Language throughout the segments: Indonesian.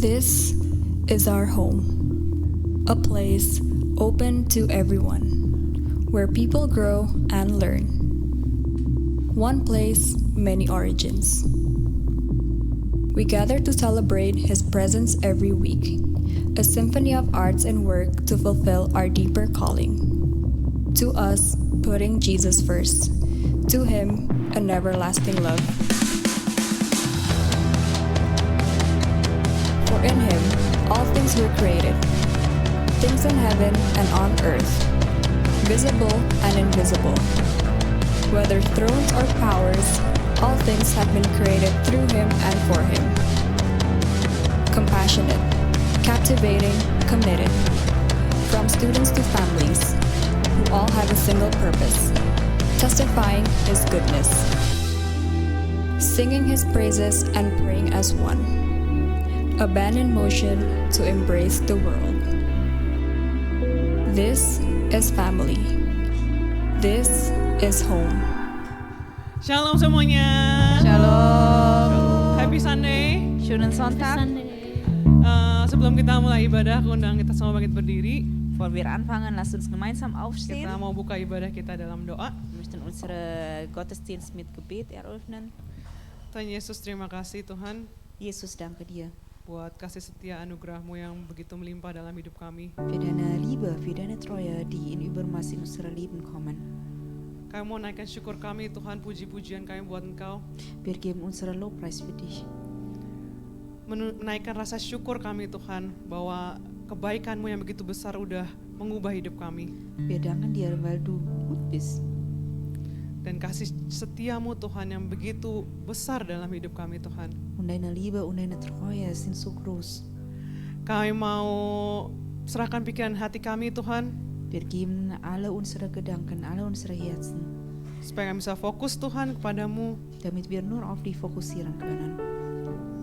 This is our home, a place open to everyone, where people grow and learn. One place, many origins. We gather to celebrate His presence every week, a symphony of arts and work to fulfill our deeper calling. To us, putting Jesus first. To Him, an everlasting love. For in Him, all things were created, things in heaven and on earth, visible and invisible. Whether thrones or powers, all things have been created through Him and for Him. Compassionate, captivating, committed. From students to families, who all have a single purpose, testifying His goodness, singing His praises and praying as one, a band in motion to embrace the world. This is family. This is home. Shalom semuanya. Shalom. Happy Sunday. Schönen Sonntag. Sebelum kita mulai ibadah, aku undang kita semua bangkit berdiri. Bevor wir anfangen, lasst uns gemeinsam aufstehen. Kita mau buka ibadah kita dalam doa. Wir möchten unsere Gottesdienst mit Gebet eröffnen. Tuhan Yesus, terima kasih Tuhan Jesus, danke dir buat kasih setia anugerah-Mu yang begitu melimpah dalam hidup kami. für deine Liebe, für deine Treue, die in Übermaß in unser Leben kommen. Kami mau naikkan syukur kami Tuhan, puji-pujian kami buat Engkau. Wir geben unseren Lobpreis für dich. Menaikkan rasa syukur kami Tuhan, bahwa kebaikan-Mu yang begitu besar udah mengubah hidup kami. Wir danken dir, weil du gut bist. Dan kasih setia-Mu Tuhan yang begitu besar dalam hidup kami Tuhan. Und deine Liebe und deine Treue sind so groß. Kami mau serahkan pikiran hati kami Tuhan, Wir geben alle unsere Gedanken, alle unsere Herzen, supaya kami bisa fokus Tuhan kepadamu. damit wir nur auf dich fokussieren können.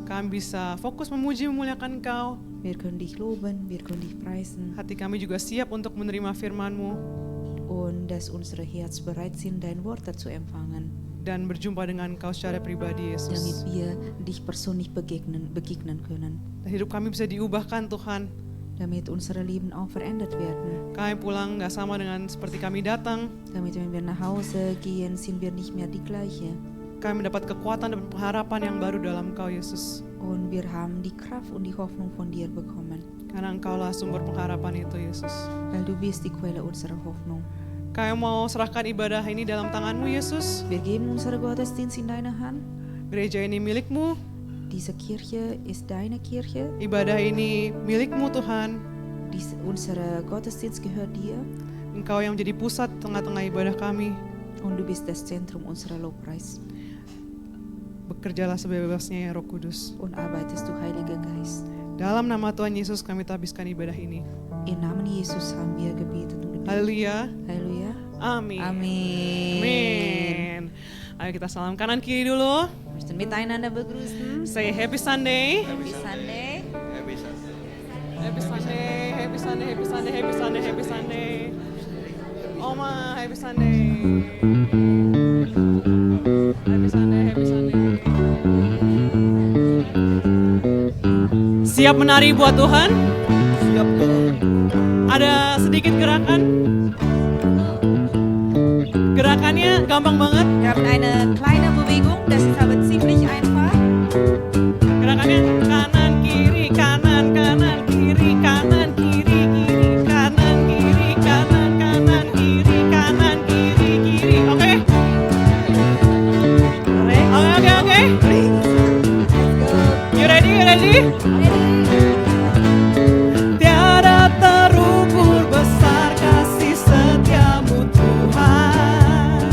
Kami bisa fokus memuji memuliakan Engkau. Wir können dich loben, wir können dich preisen. Hati kami juga siap untuk menerima firman-Mu Und dass unsere Herzen bereit sind, dein Wort zu empfangen, dan berjumpa dengan Engkau secara pribadi damit Yesus. wir dich persönlich begegnen können, Dan hidup kami bisa diubahkan Tuhan. damit unsere Leben auch verändert werden, Kami pulang gak sama dengan seperti kami datang. damit wenn wir nach Hause gehen, sind wir nicht mehr die gleiche Kami mendapat kekuatan dan pengharapan yang baru dalam Engkau Yesus. und wir haben die Kraft und die Hoffnung von dir bekommen, Karena Engkaulah sumber pengharapan itu Yesus. weil du bist die Quelle unserer Hoffnung. Kami mau serahkan ibadah ini dalam tangan-Mu Yesus. Wir geben unsere Gottesdienst in deine Hand. Gereja ini milik-Mu. Diese Kirche ist deine Kirche. Ibadah ini milik-Mu Tuhan. Unsere Gottesdienst gehört dir Engkau yang menjadi pusat tengah-tengah ibadah kami. und du bist das Zentrum unserer Lobpreis. Bekerjalah sebebasnya ya Roh Kudus. Und arbeitest du, Heiliger Geist. Dalam nama Tuhan Yesus kami tabiskan ibadah ini. Im Namen Jesus haben wir gebetet und gebetet. Haleluya. Halleluja. Amin. Amin. Amin. Ayo kita salam kanan kiri dulu. Wir möchten miteinander begrüßen. Say happy Sunday. Happy Sunday. Happy Sunday. Happy Sunday. Happy Sunday. Happy Sunday. Happy Sunday. Oma, happy Sunday. Happy Sunday. Happy Sunday. Siap menari buat Tuhan? Siap dong. Ada sedikit gerakan. Gerakannya gampang banget. Wir haben eine kleine Bewegung, das ist aber ziemlich einfach. Gerakannya kanan kiri kanan kanan kiri kanan kiri kiri kanan kiri kanan kanan kiri kanan kiri kiri. Oke? Oke. You ready? You ready? Tiada terukur besar kasih setiamu Tuhan.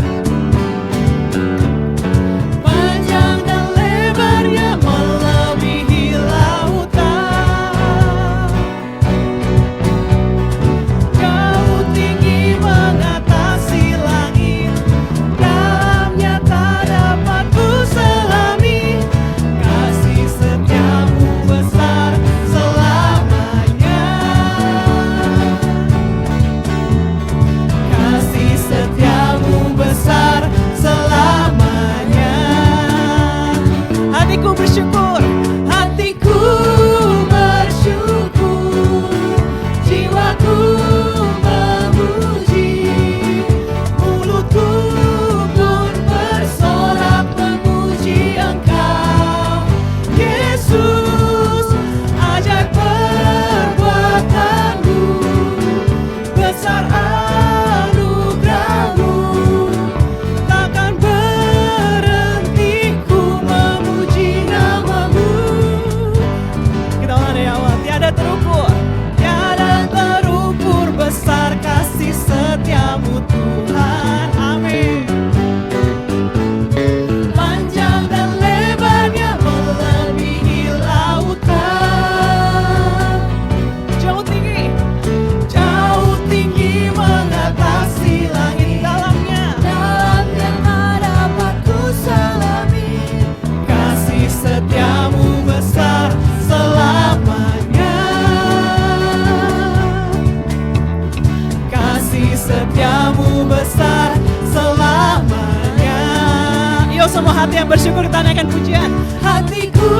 hati yang bersyukur kita naikkan pujian. Hatiku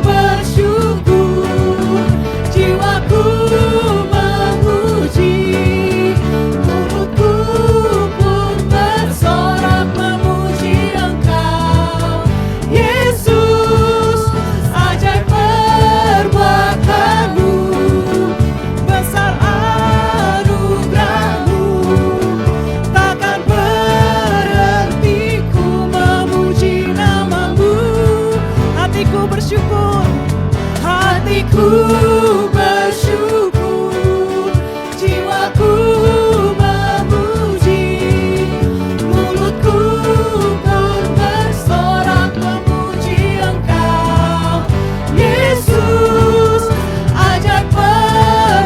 bersyukur, jiwaku memuji, mulutku pun bersorak memuji Engkau. Yesus, ajaib perbuatan-Mu, besar anugerah-Mu, takkan berhenti ku memuji nama-Mu. Hatiku bersyukur, hatiku bersyukur, jiwaku memuji, mulutku pun bersorak memuji Engkau. Yesus, ajaib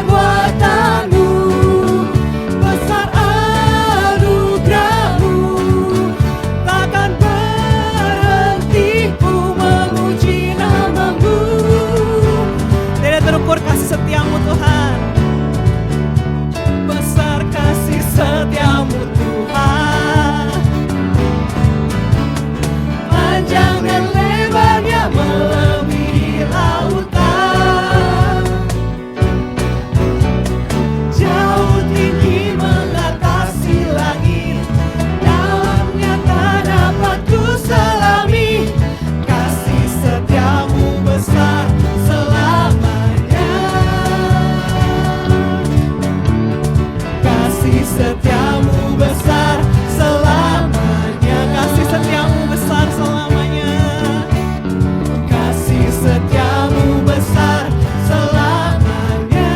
perbuatan-Mu, besar anugerah-Mu, takkan berhenti ku memuji nama-Mu. Tidak terukur kasih setiamu Tuhan. Besar kasih setiamu Tuhan, panjang dan lebarnya melebihi lautan, jauh tinggi mengatasi langit, dalamnya tak dapat ku selami. Kasih setiamu besar selamanya, kasih setiamu besar selamanya, Kasih setiamu besar selamanya. kasih setiamu besar selamanya,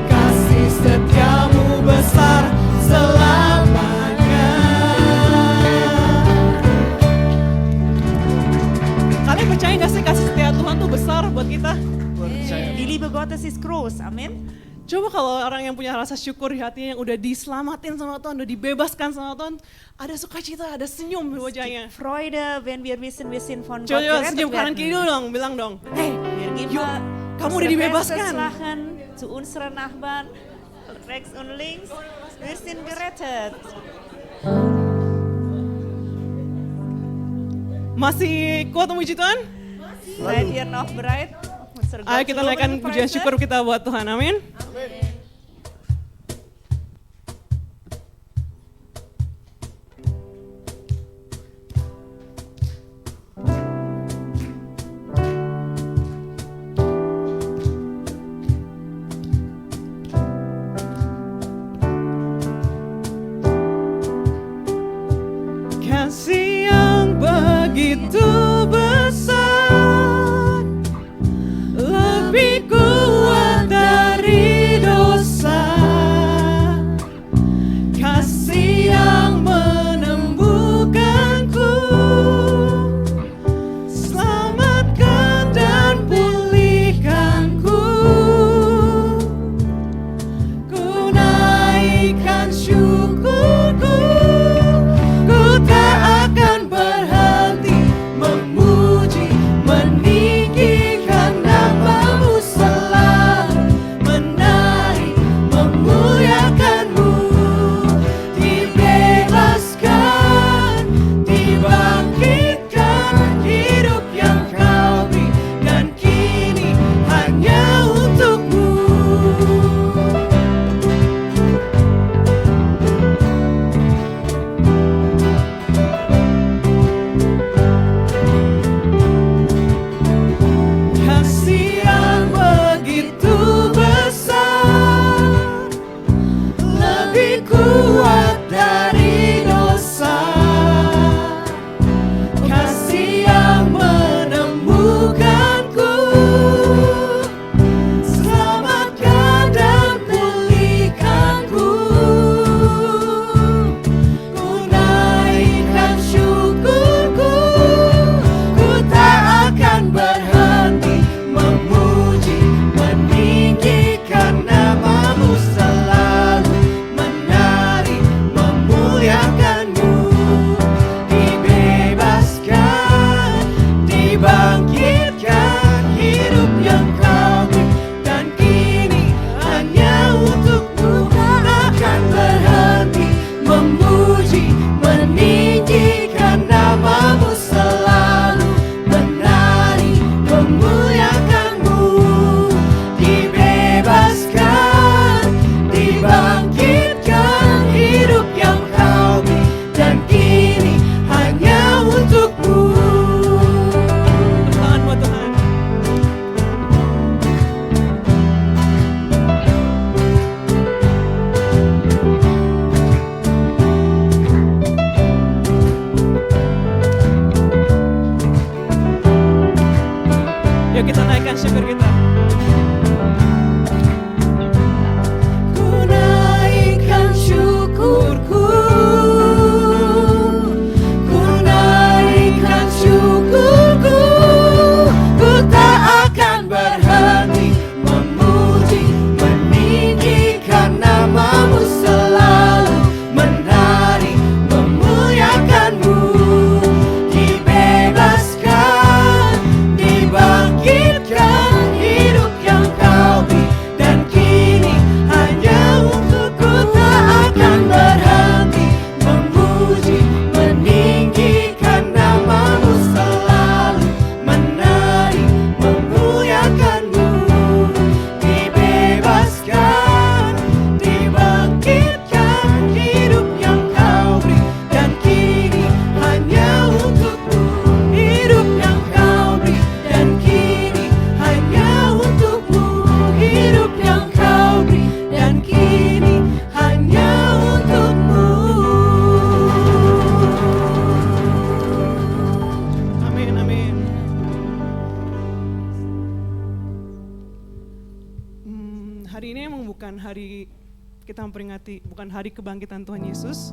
kasih setiamu besar selamanya. Kalian percaya gak sih kasih setia Tuhan tuh besar buat kita? Die Liebe Gottes ist groß. Amin. Coba kalau orang yang punya rasa syukur di hatinya, yang udah diselamatin sama Tuhan, udah dibebaskan sama Tuhan, ada sukacita, ada senyum di wajahnya. Freude, wenn wir wissen, wir sind von Gott Coba gerettet senyum kanan kiri werden. dulu dong, bilang dong. Hey, Wir geben yuk, mal kamu unsere udah dibebaskan. Bestes lachen zu unseren Nachbarn, rechts und links. Wir sind gerettet. Masih kuat memuji Tuhan? Seid ihr noch bereit? Unser Gott Ayo zu kita loben naikkan und pujian preisen? syukur kita buat Tuhan, amin. Kasih yang begitu besar, lebih kuat dari dosa. Kasih yang menembuhkanku, selamatkan dan pulihkanku. Ku naikkan syukurku, ku tak akan berhenti memuji, meninggikan nama-Mu selalu, menaik, memuliakan-Mu. Dibebaskan, dibangkitkan, hidup yang Kau beri, dan kini hanya untuk-Mu. Kasih yang begitu besar, lebih kuat dari dosa. Kasih yang menemukanku, selamatkan dan pulihkanku. Ku naikkan syukurku, ku tak akan berhenti memuji, hari ini emang bukan hari kita memperingati, bukan hari kebangkitan Tuhan Yesus,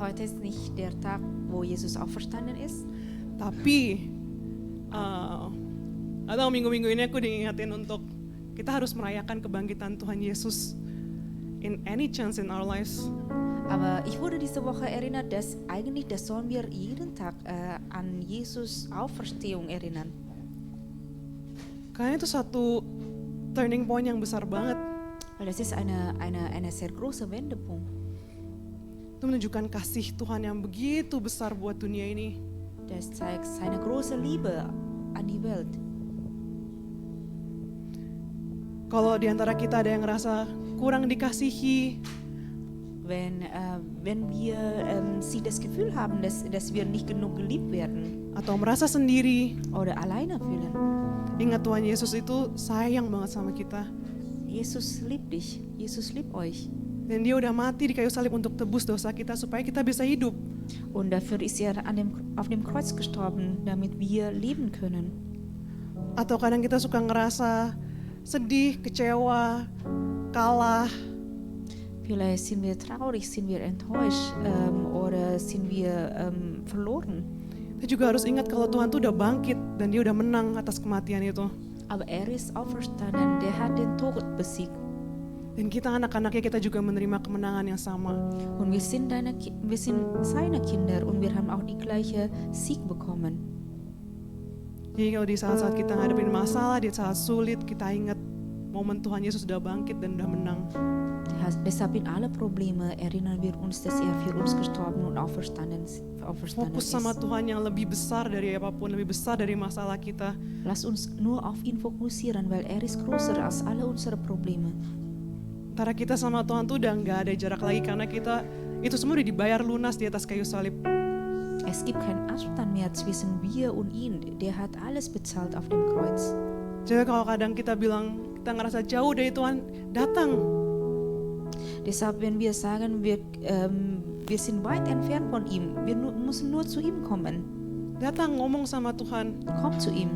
Heute ist nicht der Tag, wo Jesus auferstanden ist, tapi atau minggu-minggu ini aku diingatin untuk kita harus merayakan kebangkitan Tuhan Yesus in any chance in our lives. aber ich wurde diese Woche erinnert, dass eigentlich das sollen wir jeden Tag an Jesus Auferstehung erinnern. Karena itu satu turning point yang besar banget. Weil das ist eine sehr große Wendepunkt. Itu menunjukkan kasih Tuhan yang begitu besar buat dunia ini. Das zeigt seine große Liebe an die Welt. Kalau di antara kita ada yang ngerasa kurang dikasihi, Wenn wir sie das Gefühl haben, dass wir nicht genug geliebt werden atau merasa sendiri, oder alleine fühlen, ingat Tuhan Yesus itu sayang banget sama kita. Jesus liebt dich, Jesus liebt euch. Dan dia udah mati di kayu salib untuk tebus dosa kita supaya kita bisa hidup. Und dafür ist er auf dem Kreuz gestorben, damit wir leben können. Atau kadang kita suka ngerasa sedih, kecewa, kalah. Vielleicht sind wir traurig, sind wir enttäuscht oder sind wir verloren. Kita juga harus ingat kalau Tuhan tuh udah bangkit dan dia udah menang atas kematian itu. Aber er ist auferstanden, der hat den Tod besiegt. Dan kita anak-anaknya kita juga menerima kemenangan yang sama. Und wir sind seine Kinder und wir haben auch die gleiche Sieg bekommen. Jadi kalau di saat-saat kita ngadepin masalah, di saat sulit, kita ingat momen Tuhan Yesus sudah bangkit dan udah menang. Deshalb in alle Probleme erinnern wir uns, dass er für uns gestorben und auferstanden Fokus ist. sama Tuhan yang lebih besar dari apapun, lebih besar dari masalah kita. Lass uns nur auf ihn fokussieren, weil er ist größer als alle unsere Probleme. Antara kita sama Tuhan tuh udah gak ada jarak lagi karena kita itu semua udah dibayar lunas di atas kayu salib. Es gibt keinen Abstand mehr zwischen wir und ihn. Der hat alles bezahlt auf dem Kreuz. Jadi kalau kadang kita bilang kita ngerasa jauh dari Tuhan, datang. Deshalb, wenn wir sagen, wir sind weit entfernt von ihm, wir müssen nur zu ihm kommen. Datang ngomong sama Tuhan. Komm zu ihm.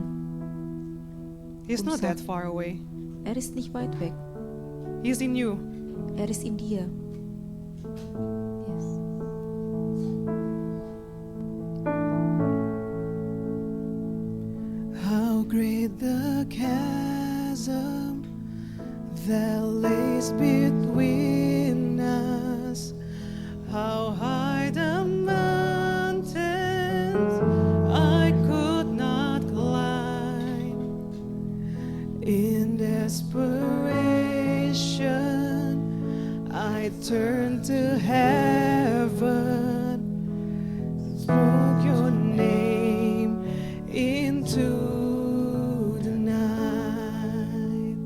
He's not that far away. Er ist nicht weit weg. He's in you. Er ist in dir. Yes. How great the chasm that lays between us. How high the mountains I could not climb. In desperation I turned to heaven, spoke your name into the night.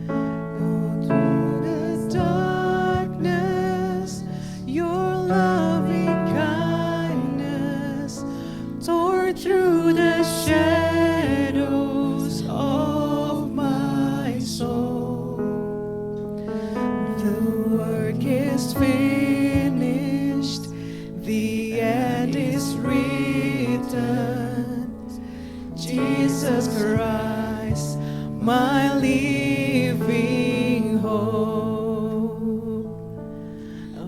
Oh, through the darkness, your loving kindness tore through the shadows of my soul. The work is finished, the end is written. Jesus Christ, my living hope.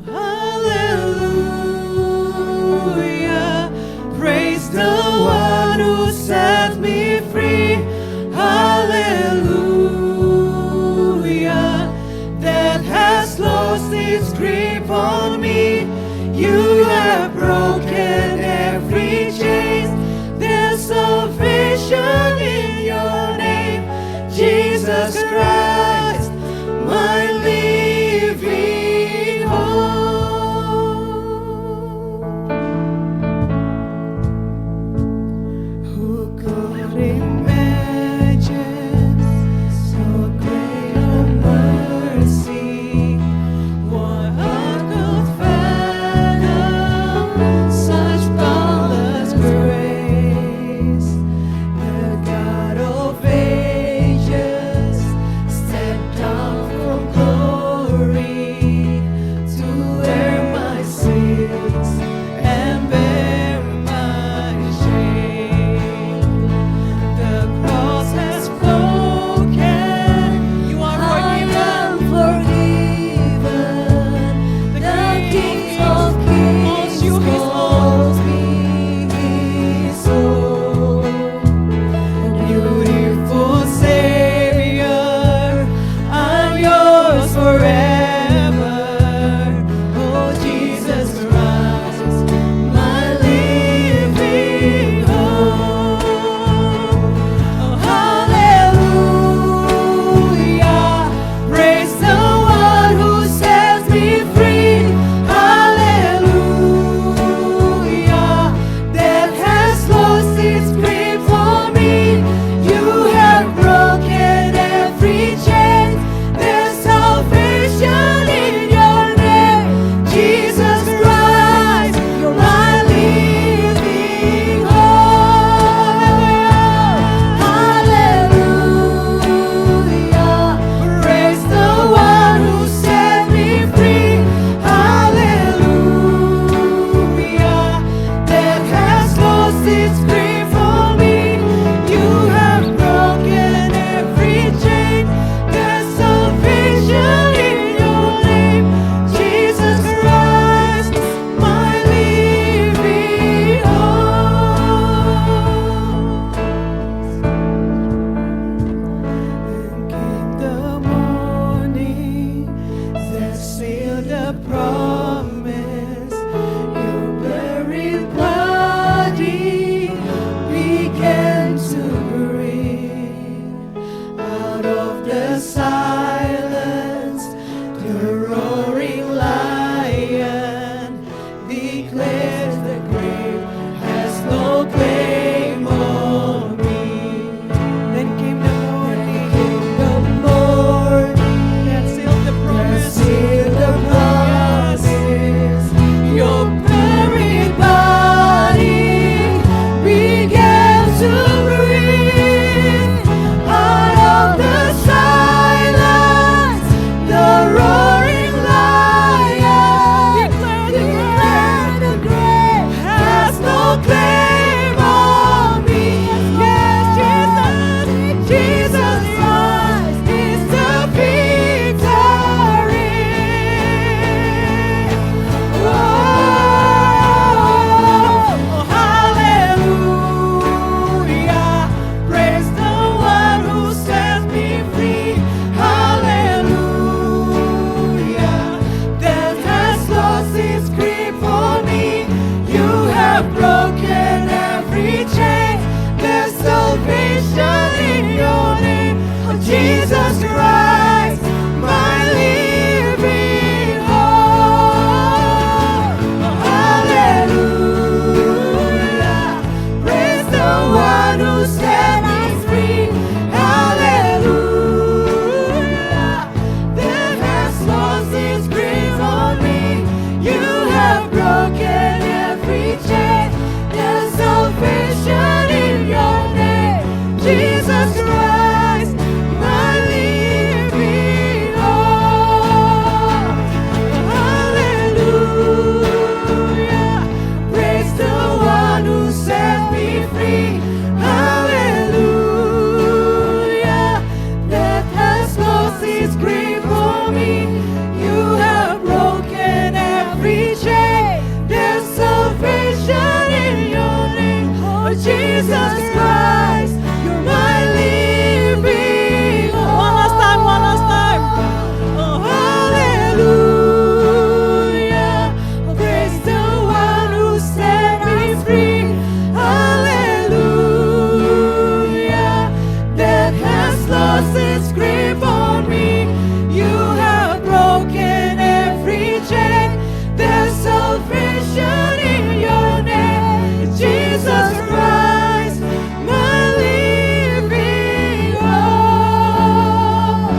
Hallelujah, praise the one who set me free. Hallelujah, that has lost its grip on me. You have broken every chain. There's salvation in your name, Jesus Christ, my living Out of the silence, the roaring lion declares the grave has no claim on me. Then came the morning The morning that sealed the promise. seal the promise. Your buried body began to breathe. Out of the silence, the roaring lion declared the grave has no claim on me. Yes, Jesus Christ is the victory. Oh, hallelujah. Praise the one who sets me free. Hallelujah. Death has lost its grip on me. You have broken every chain. There's salvation in your name. Oh, Jesus Christ, my living hope. Oh, hallelujah. Praise the one who set me free. Hallelujah. Death has lost its grip on me. You have broken every chain. There's salvation in your name. Jesus Christ, my living hope. Hallelujah. Praise the one who set me free. Hallelujah. Death has lost its grip on me. You have broken every chain. There's salvation in your name. Oh, Jesus Christ, you're my living hope. One last time. Oh, hallelujah. Praise the one who set me free. Hallelujah. Death has lost its grip on me. You have broken every chain. There's salvation in your name. Jesus Christ, my living hope.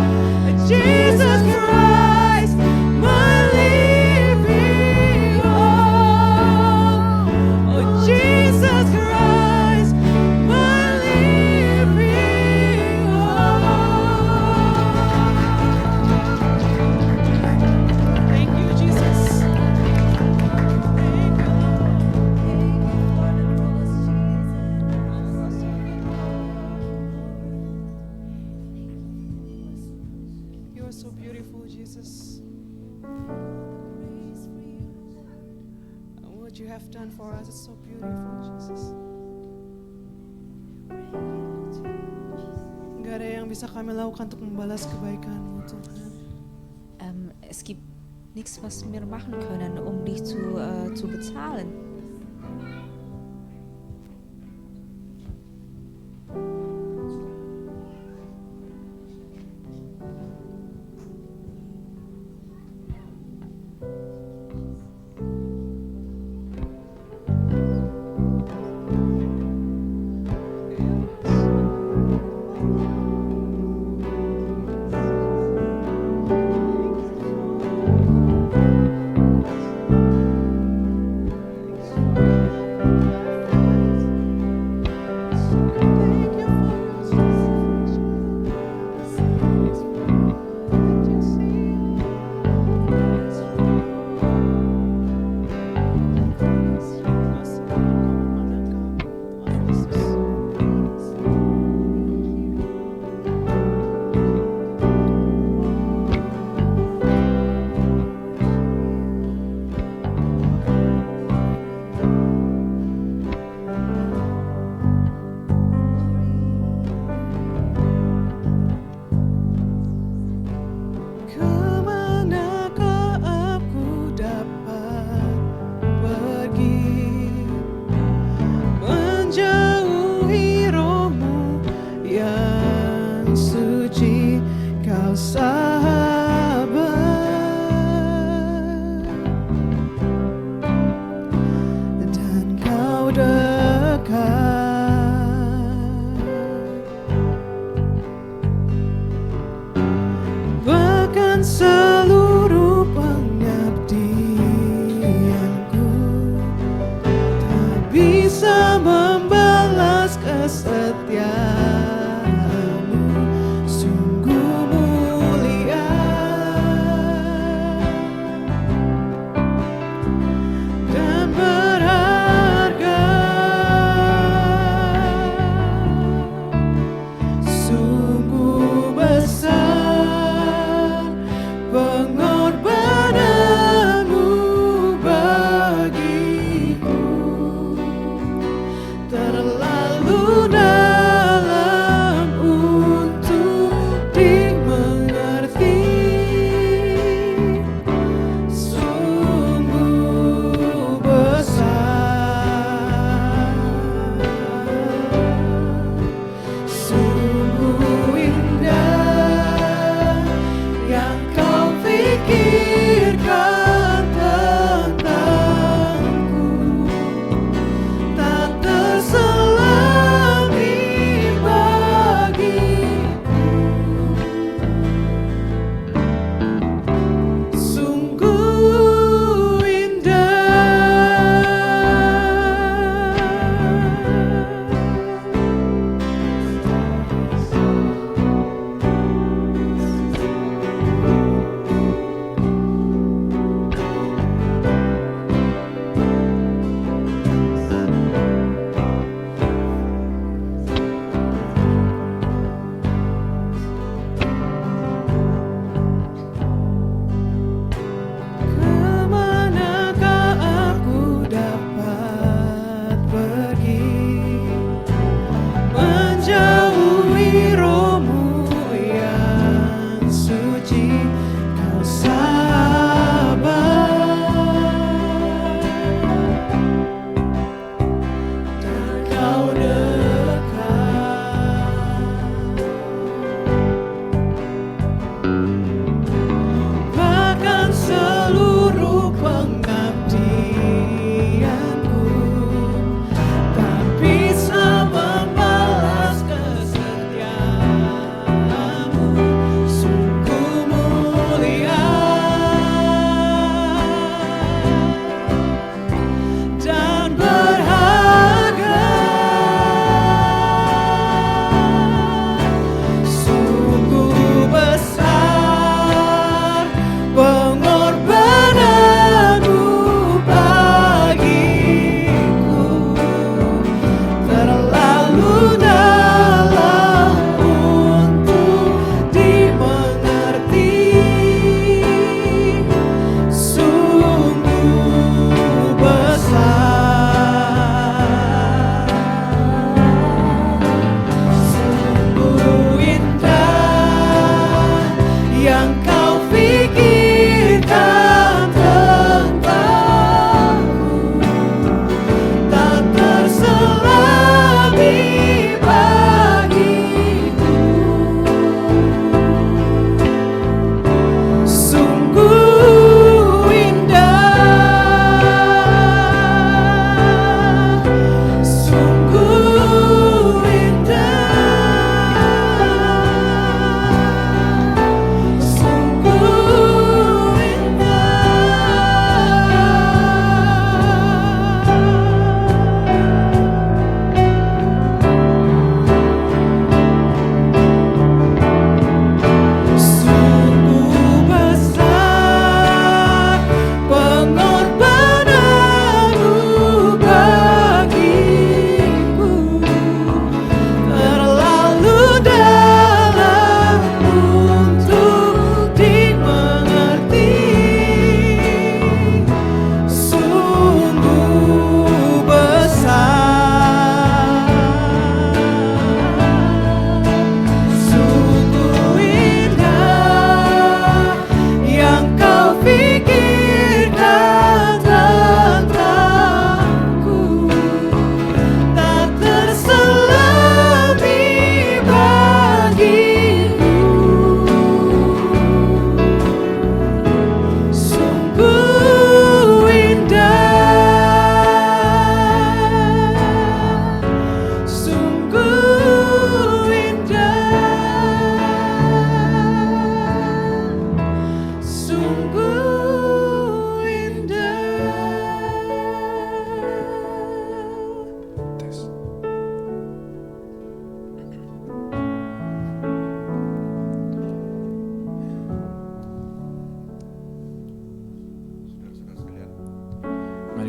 Jesus Christ, my living hope. Oh, Jesus Christ, my living hope. Thank you, Jesus. You are so beautiful, Jesus. And what you have done for us is so beautiful, Jesus. Gak ada yang bisa kami lakukan untuk membalas kebaikan-Mu, Tuhan. Es gibt nichts, was wir machen können, um dich zu bezahlen. sahabat, dan kau dekat, bahkan seluruh pengabdianku tak bisa membalas kesetiaanmu. Sungguh mulia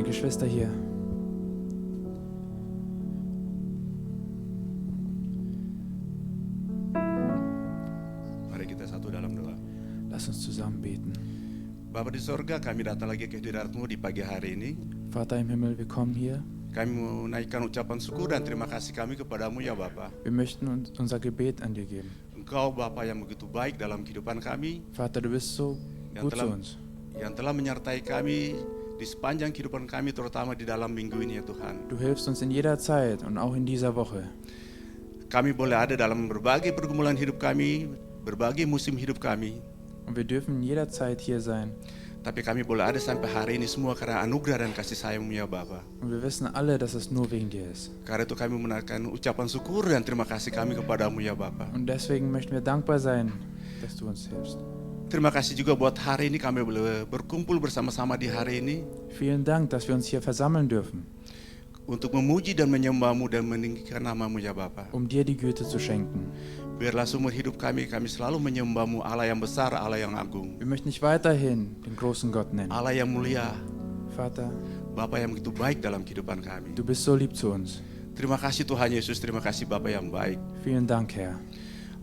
Geschwister hier. Mari kita satu dalam doa. Lass uns zusammen beten. Bapa di sorga, kami datang lagi ke hadirat-Mu di pagi hari ini. Vater im Himmel, wir kommen hier. Kami menaikkan ucapan syukur dan terima kasih kami kepadamu ya Bapa. Wir möchten uns unser Gebet an dir geben. Engkau Bapa yang begitu baik dalam kehidupan kami, Vater, du bist so yang gut zu telah, uns. yang telah menyertai kami di sepanjang kehidupan kami, terutama di dalam minggu ini ya Tuhan. Du hilfst uns in jeder Zeit und auch in dieser Woche. Kami boleh ada dalam berbagai pergumulan hidup kami, berbagai musim hidup kami. Und wir dürfen jederzeit hier sein. Tapi kami boleh ada sampai hari ini semua karena anugerah dan kasih sayang-Mu ya Bapa. Und wir wissen alle, dass es nur wegen dir ist. Karena itu kami menaikkan ucapan syukur dan terima kasih kami kepadamu ya Bapa. Und deswegen möchten wir dankbar sein, dass du uns hilfst. Terima kasih juga buat hari ini kami boleh berkumpul bersama-sama di hari ini Vielen Dank, dass wir uns hier versammeln dürfen, untuk memuji dan menyembah-Mu dan meninggikan nama-Mu ya Bapa. um dir die Güte zu schenken. Biarlah seumur hidup kami selalu menyembah-Mu, Allah yang besar, Allah yang agung, Wir möchten dich weiterhin den großen Gott nennen. Allah yang mulia, Vater, Bapa yang begitu baik dalam kehidupan kami. du bist so lieb zu uns. Terima kasih Tuhan Yesus, terima kasih Bapa yang baik. Vielen Dank, Herr.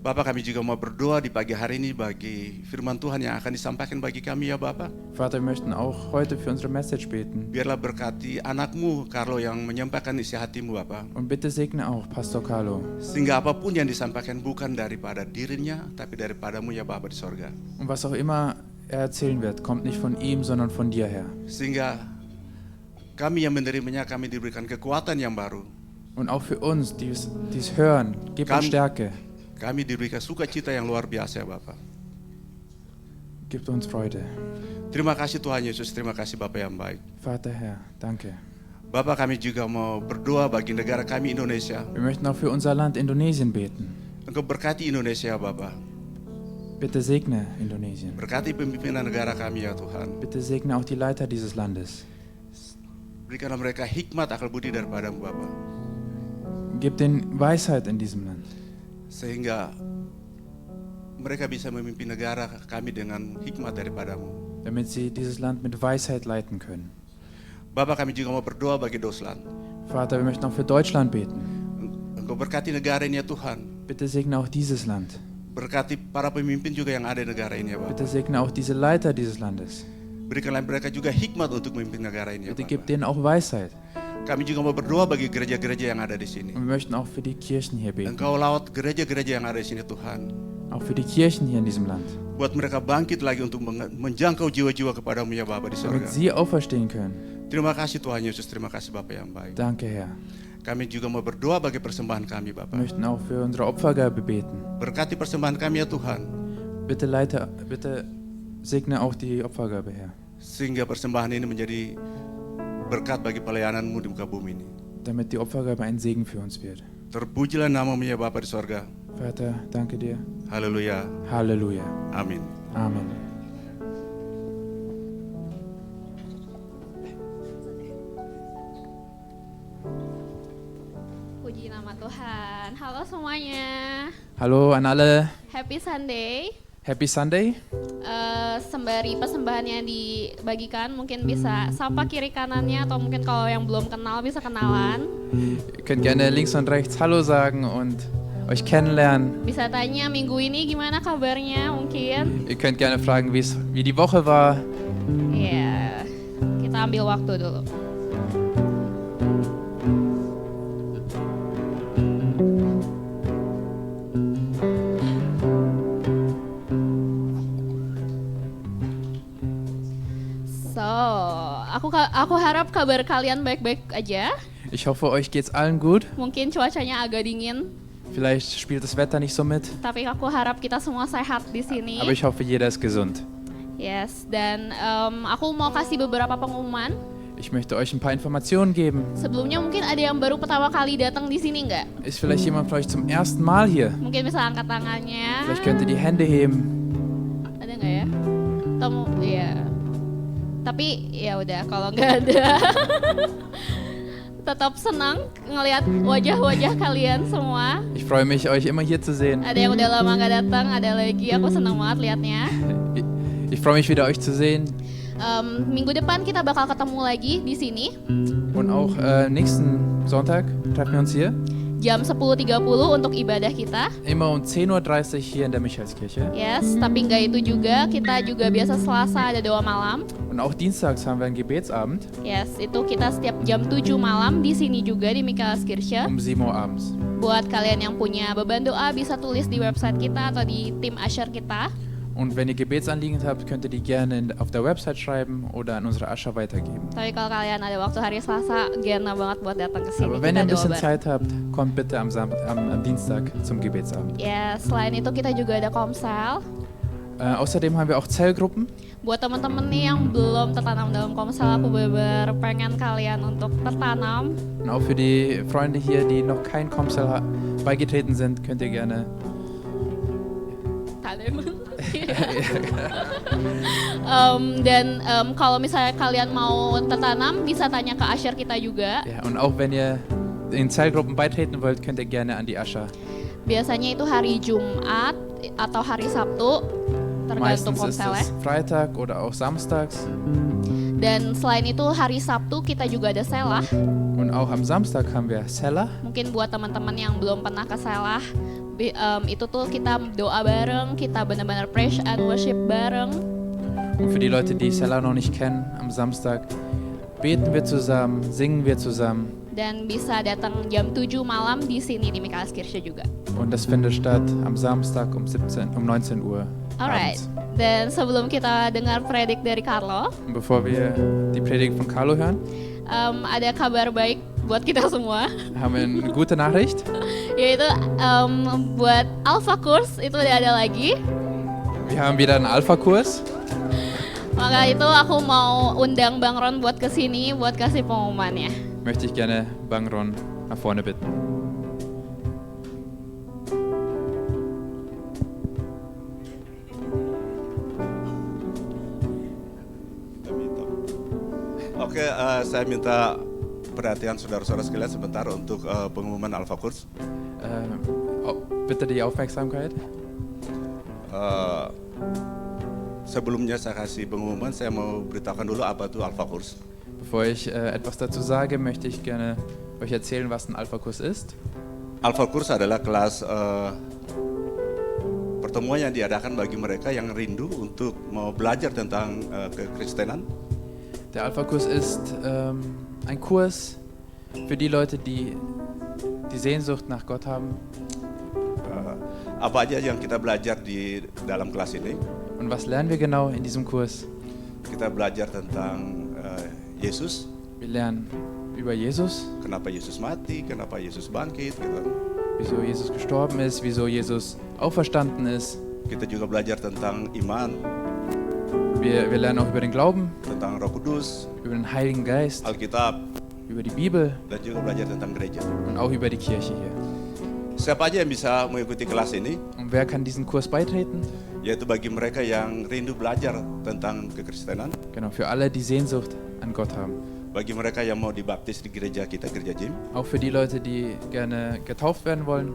Bapak, kami juga mau berdoa di pagi hari ini bagi firman Tuhan yang akan disampaikan bagi kami ya Bapak. Vater, wir möchten auch heute für unsere Message beten. Biarlah berkati anakmu Carlo yang menyampaikan isi hatimu Bapak. Und bitte segne auch Pastor Carlo. Sehingga apapun yang disampaikan bukan daripada dirinya, tapi daripadamu ya Bapa di sorga. Und was auch immer er erzählen wird, kommt nicht von ihm, sondern von dir, Herr. Sehingga kami yang menerimanya, kami diberikan kekuatan yang baru. Und auch für uns, die es hören, gib uns Stärke, Kami diberikan sukacita yang luar biasa ya Bapak. gib uns Freude. Terima kasih Tuhan Yesus, terima kasih Bapak yang baik. Vater, Herr, danke. Bapak, kami juga mau berdoa bagi negara kami Indonesia. Wir möchten auch für unser Land Indonesien beten. Engkau berkati Indonesia ya Bapak. Bitte segne Indonesien. Berkati pemimpinan negara kami ya Tuhan. Bitte segne auch die Leiter dieses Landes. Berikanlah mereka hikmat akal budi daripadamu Bapak. Gib den Weisheit in diesem Land, Sehingga mereka bisa memimpin negara kami dengan hikmat daripadamu. damit sie dieses Land mit Weisheit leiten können. Bapak, kami juga mau berdoa bagi Deutschland. Vater, wir möchten auch für Deutschland beten. Engkau berkati negara ini ya Tuhan. Bitte segne auch dieses Land. Berkati para pemimpin juga yang ada di negara ini ya Bapak. Bitte segne auch diese Leiter dieses Landes. Berikanlah mereka juga hikmat untuk memimpin negara ini ya Bitte gib Bapak. denen auch Weisheit. Kami juga mau berdoa bagi gereja-gereja yang ada di sini. Und wir möchten auch für die Kirchen hier beten. Engkau lawat gereja-gereja yang ada di sini Tuhan. Auch für die Kirchen hier in diesem Land. Buat mereka bangkit lagi untuk menjangkau jiwa-jiwa kepadamu ya Bapa di Damit surga. sie auferstehen können. Terima kasih Tuhan Yesus, terima kasih Bapa yang baik. Danke, Herr. Kami juga mau berdoa bagi persembahan kami Wir Bapa. möchten auch für unsere Opfergabe beten. Berkati persembahan kami ya Tuhan. Bitte segne auch die Opfergabe, Herr. Sehingga persembahan ini menjadi berkat bagi pelayananmu di muka bumi ini. Damit die Opfergabe ein Segen für uns wird. Terpujilah namamu ya Bapa di surga. Vater, danke dir. Haleluya. Halleluja. Amin. Amen. Puji nama Tuhan. Halo semuanya. Hallo an alle. Happy Sunday. Happy Sunday. Sembari persembahannya dibagikan, mungkin bisa sapa kiri kanannya atau mungkin kalau yang belum kenal bisa kenalan. Ihr könnt gerne links und rechts Hallo sagen und euch kennenlernen. Bisa tanya minggu ini gimana kabarnya mungkin. Ihr könnt gerne fragen, wie die Woche war. Ya, kita ambil waktu dulu. Aku harap kabar kalian baik-baik aja. Ich hoffe, euch geht's allen gut. Mungkin cuacanya agak dingin, Vielleicht spielt das Wetter nicht so mit, tapi aku harap kita semua sehat di sini. aber ich hoffe, jeder ist gesund. Yes, dan aku mau kasih beberapa pengumuman. Ich möchte euch ein paar Informationen geben. Sebelumnya mungkin ada yang baru pertama kali datang di sini nggak? Ist vielleicht jemand von euch zum ersten Mal hier? Mungkin bisa angkat tangannya. Vielleicht könnt ihr die Hände heben. Ada nggak ya? Atau ya. Tapi ya udah kalau nggak ada. Tetap senang ngelihat wajah-wajah kalian semua. Ich freue mich, euch immer hier zu sehen. Ada yang udah lama nggak datang, ada lagi. Aku senang banget liatnya. Ich freue mich wieder, euch zu sehen. Minggu depan kita bakal ketemu lagi di sini Und auch nächsten Sonntag treffen wir uns hier. jam 10.30 untuk ibadah kita. Immer um 10:30 Uhr hier in der Michaelskirche. Yes, tapi nggak itu juga, kita juga biasa Selasa ada doa malam. Und auch dienstags haben wir einen Gebetsabend Yes, itu kita setiap jam 7 malam di sini juga di Michaelskirche. um 7 Uhr abends. Buat kalian yang punya beban doa bisa tulis di website kita atau di tim Asher kita. Und wenn ihr Gebetsanliegen habt, könnt ihr die gerne auf der Website schreiben oder an unsere Ascher weitergeben. Tapi kalau kalian ada waktu hari Selasa, gerne banget buat datang ke sini. Aber wenn ihr ein Kita doa bisschen bareng. Zeit habt, kommt bitte am Dienstag zum Gebetsabend. Ya, selain itu kita juga ada komsel. Außerdem haben wir auch Zellgruppen. Buat temen-temen nih yang belum tertanam dalam komsel, aku bener-bener pengen kalian untuk tertanam. Und auch für die Freunde hier, die noch kein Komsel beigetreten sind, könnt ihr gerne. Dan kalau misalnya kalian mau tertanam, bisa tanya ke Asher kita juga. Ja, und auch wenn ihr in Zellgruppen beitreten wollt, könnt ihr gerne an die Ascher. Biasanya itu hari Jumat atau hari Sabtu, tergantung Meistens ist komselnya. es Freitag oder auch samstags. Dan selain itu hari Sabtu kita juga ada selah. Und auch am Samstag haben wir Selah. Mungkin buat teman-teman yang belum pernah ke selah, itu tuh kita doa bareng, kita benar-benar praise and worship bareng. Und für die Leute, die Selah noch nicht kennen, am Samstag beten wir zusammen, singen wir zusammen. Dan bisa datang jam 7 malam di sini di Michaelskirche juga. Und das findet statt am Samstag um 19 Uhr Alright. abends. Dan sebelum kita dengar predik dari Carlo, Und bevor wir die Predigt von Carlo hören, ada kabar baik buat kita semua. haben wir eine gute Nachricht. Yaitu buat Alpha Kurs itu udah ada lagi. Wir haben wieder einen Alpha-Kurs. Maka itu aku mau undang Bang Ron buat kesini buat kasih pengumumannya. Möchte ich gerne Bang Ron nach vorne bitten. Oke, saya minta perhatian saudara-saudara sekalian sebentar untuk pengumuman Alpha Kurs. Bitte die Aufmerksamkeit. Sebelumnya saya kasih pengumuman, saya mau beritahukan dulu apa itu Alpha Kurs. Bevor ich etwas dazu sage, möchte ich gerne euch erzählen, was ein Alpha-Kurs ist. Alpha Kurs adalah kelas pertemuan yang diadakan bagi mereka yang rindu untuk mau belajar tentang kekristenan. Der Alpha-Kurs ist ein Kurs für die Leute, die die Sehnsucht nach Gott haben. Apa aja yang kita belajar di dalam kelas ini? Und was lernen wir genau in diesem Kurs? Kita belajar tentang Yesus, Wir lernen über Jesus, kenapa Yesus mati, kenapa Yesus bangkit, gitu. wieso Jesus gestorben ist, wieso Jesus auferstanden ist. Kita juga belajar tentang iman, Wir lernen auch über den Glauben, tentang Roh Kudus, über den Heiligen Geist, Alkitab, über die Bibel dan juga belajar tentang gereja. und auch über die Kirche hier. Siapa aja yang bisa mengikuti kelas ini? Und wer kann diesen Kurs beitreten? Yaitu bagi mereka yang rindu belajar tentang kekristenan, Genau, für alle, die Sehnsucht an Gott haben. bagi mereka yang mau dibaptis di gereja kita, gereja Jim, Auch für die Leute, die gerne getauft werden wollen.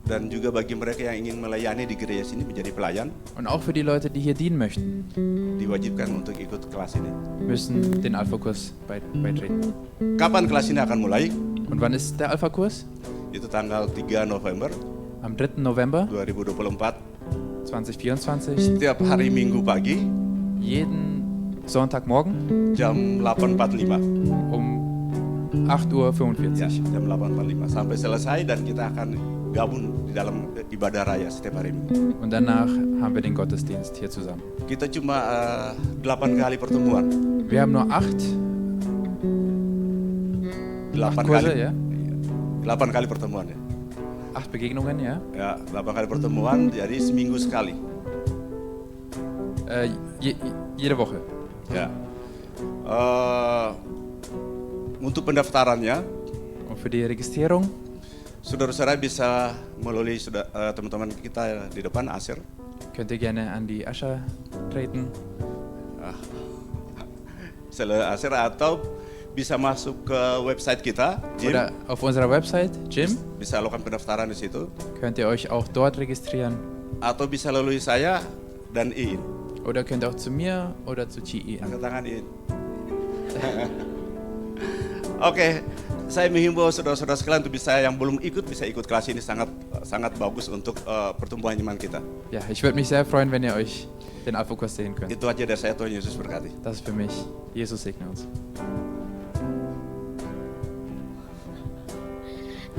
dan juga bagi mereka yang ingin melayani di gereja sini menjadi pelayan, Und auch für die Leute, die hier dienen möchten, diwajibkan untuk ikut kelas ini. müssen den Alpha-Kurs beitreten. Kapan kelas ini akan mulai? Und wann ist der Alpha-Kurs? Itu tanggal 3 November Am 3. November 2024, 2024, setiap hari Minggu pagi jeden Sonntagmorgen jam 8.45. um 8:45 Uhr. Ya, jam 8.45 sampai selesai, dan kita akan gabung di dalam ibadah raya setiap hari Minggu. Und danach haben wir den Gottesdienst hier zusammen. Kita cuma 8 kali pertemuan. Wir haben nur 8 8 Kurse, kali. ja? 8 kali pertemuan ya. 8 Begegnungen, ja? Ya, 8 kali pertemuan, jadi seminggu sekali. Jede Woche. Ya. Untuk pendaftarannya, Und für die Registrierung saudara-saudara bisa melalui teman-teman kita di depan, Asir. könnt ihr gerne an die Ascher treten Asir, atau bisa masuk ke website kita, Jim. oder auf unserer Website, Jim, Bisa lakukan pendaftaran di situ. könnt ihr euch auch dort registrieren. Atau bisa lalui saya dan Iin. Oder könnt auch zu mir oder zu Chi. Angkat tangan In. Oke, saya menghimbau saudara-saudara sekalian untuk bisa yang belum ikut bisa ikut kelas ini, sangat bagus untuk pertumbuhan iman kita. Ja, ich würde mich sehr freuen, wenn ihr euch den Alpha-Kurs sehen könnt. Itu aja dari saya, Tuhan Yesus berkati. Das ist für mich. Jesus segne uns.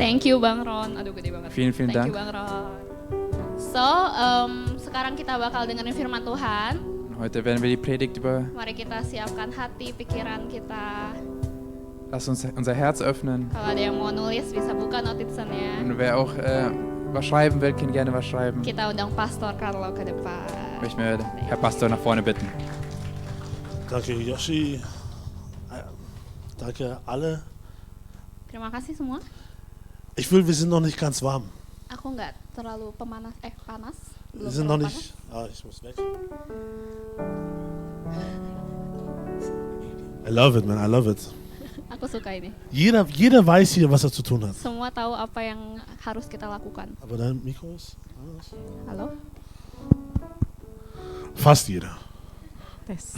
Thank you Bang Ron. Aduh gede banget. Vielen Thank Dank. you Bang Ron. So, sekarang kita bakal dengerin firman Tuhan. Heute werden wir die Predigt über. Mari kita siapkan hati, pikiran kita. Lass uns unser Herz öffnen. Kalau ada yang mau nulis bisa buka notisannya. Und wer auch was schreiben will, kann gerne was schreiben. Kita undang Pastor Carlo ke depan. Ich möchte mir Herr Pastor nach vorne bitten. Danke Yoshi. Danke alle. Terima kasih semua. Ich fühle, wir sind noch nicht ganz warm. Aku nggak terlalu panas. Wir sind noch nicht. Ich muss weg. I love it, man. I love it. Aku suka ini. Jeder weiß hier, was er zu tun hat. Semua tahu apa yang harus kita lakukan. Aber dein Mikro ist anders. Halo? Fast jeder. Tes.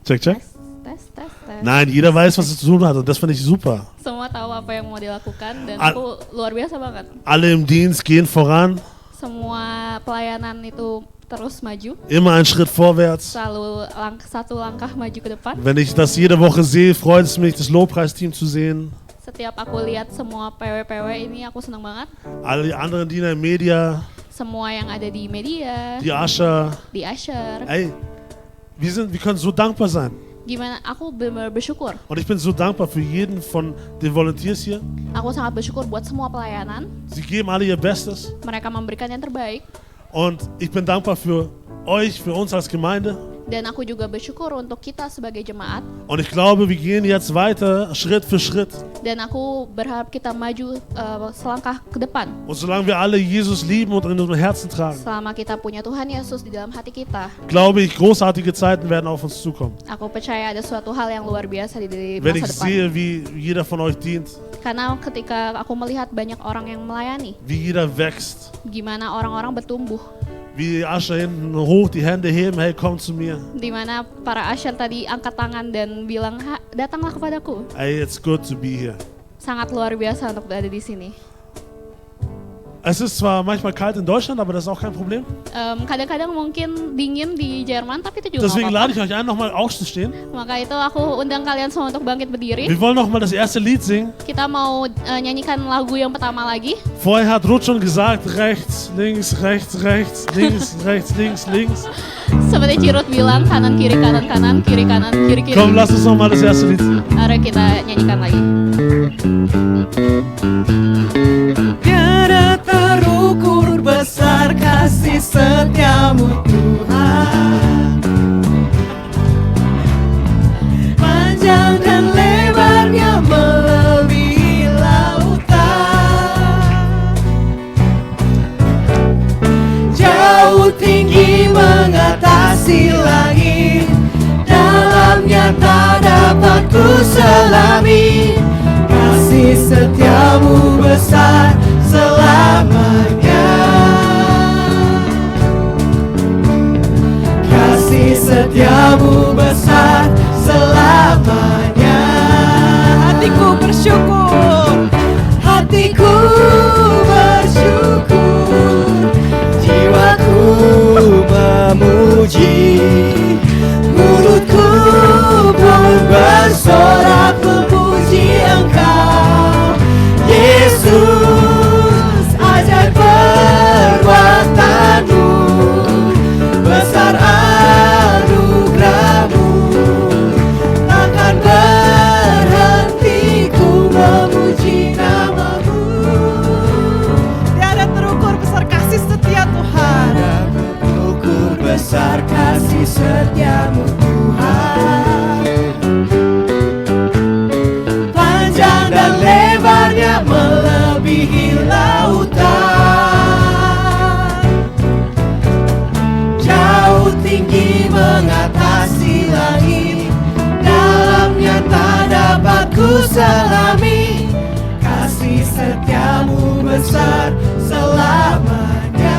Check. Tes. Nein, jeder weiß, was er zu tun hat und das finde ich super. Semua tahu apa yang mau dilakukan dan aku luar biasa banget. Alle im Dienst gehen voran. Semua pelayanan itu terus maju. Immer einen Schritt vorwärts. Selalu satu langkah maju ke depan. Wenn ich das jede Woche sehe, freut es mich, das Lobpreisteam zu sehen. Setiap aku lihat semua PW ini aku senang banget. Alle anderen Diener in Media. Semua yang ada di media. Die Usher. Di Usher. Ey, wir können so dankbar sein. Gimana? Aku benar-benar bersyukur. Und ich bin so dankbar für jeden von den Volunteers hier. Aku sangat bersyukur buat semua pelayanan. Sie geben alle ihr Bestes. Mereka memberikan yang terbaik. Und ich bin dankbar für euch, für uns als Gemeinde. Dan aku juga bersyukur untuk kita sebagai jemaat. Und ich glaube, wir gehen jetzt weiter, Schritt für Schritt. Dan aku berharap kita maju selangkah ke depan. Und solange wir alle Jesus lieben und in unserem Herzen tragen, Selama kita punya Tuhan Yesus di dalam hati kita, glaube ich, großartige Zeiten werden auf uns zukommen. aku percaya ada suatu hal yang luar biasa di Wenn ich masa depan. sehe, wie jeder von euch dient, Karena ketika aku melihat banyak orang yang melayani, wie jeder wächst, gimana orang-orang bertumbuh, wie die Ascher hinten hoch die Hände heben, hey, komm zu mir. di mana para usher tadi angkat tangan dan bilang, datanglah kepadaku. Hey, it's good to be here. Sangat luar biasa untuk berada di sini. Es ist zwar manchmal kalt in Deutschland, aber das ist auch kein Problem. Kadang-kadang mungkin dingin di Jerman, tapi itu juga Deswegen nggak lade apa-apa. ich euch ein, nochmal aufzustehen. Maka itu aku undang kalian semua untuk bangkit berdiri. Wir wollen nochmal das erste Lied singen. Kita mau nyanyikan lagu yang pertama lagi. Vorher hat Ruth schon gesagt, rechts, links, rechts, rechts, links, rechts, links, links. Seperti Cirut bilang, kanan, kiri, kanan, kanan, kiri, kanan, kiri, kiri. Komm, lass uns nochmal das erste Lied singen. Mari kita nyanyikan lagi. Tiada terukur besar kasih setiamu Tuhan, panjang dan lebarnya melebihi lautan, jauh tinggi mengatasi langit, dalamnya tak dapat ku selami. Kasih setiamu besar selamanya. Kasih setiamu besar selamanya. Hatiku bersyukur, hatiku bersyukur, jiwaku memuji, mulutku pun bersorak memuji Engkau, Yesus. Ajaib perbuatanmu, besar anugerahmu, takkan berhenti ku memuji namamu. Tiada terukur besar kasih setia Tuhan, tiada terukur besar kasih setiamu Tuhan, panjang dan lebarnya melebihi lautan, jauh tinggi mengatasi langit, dalamnya tak dapat ku selami. Kasih setiamu besar selamanya.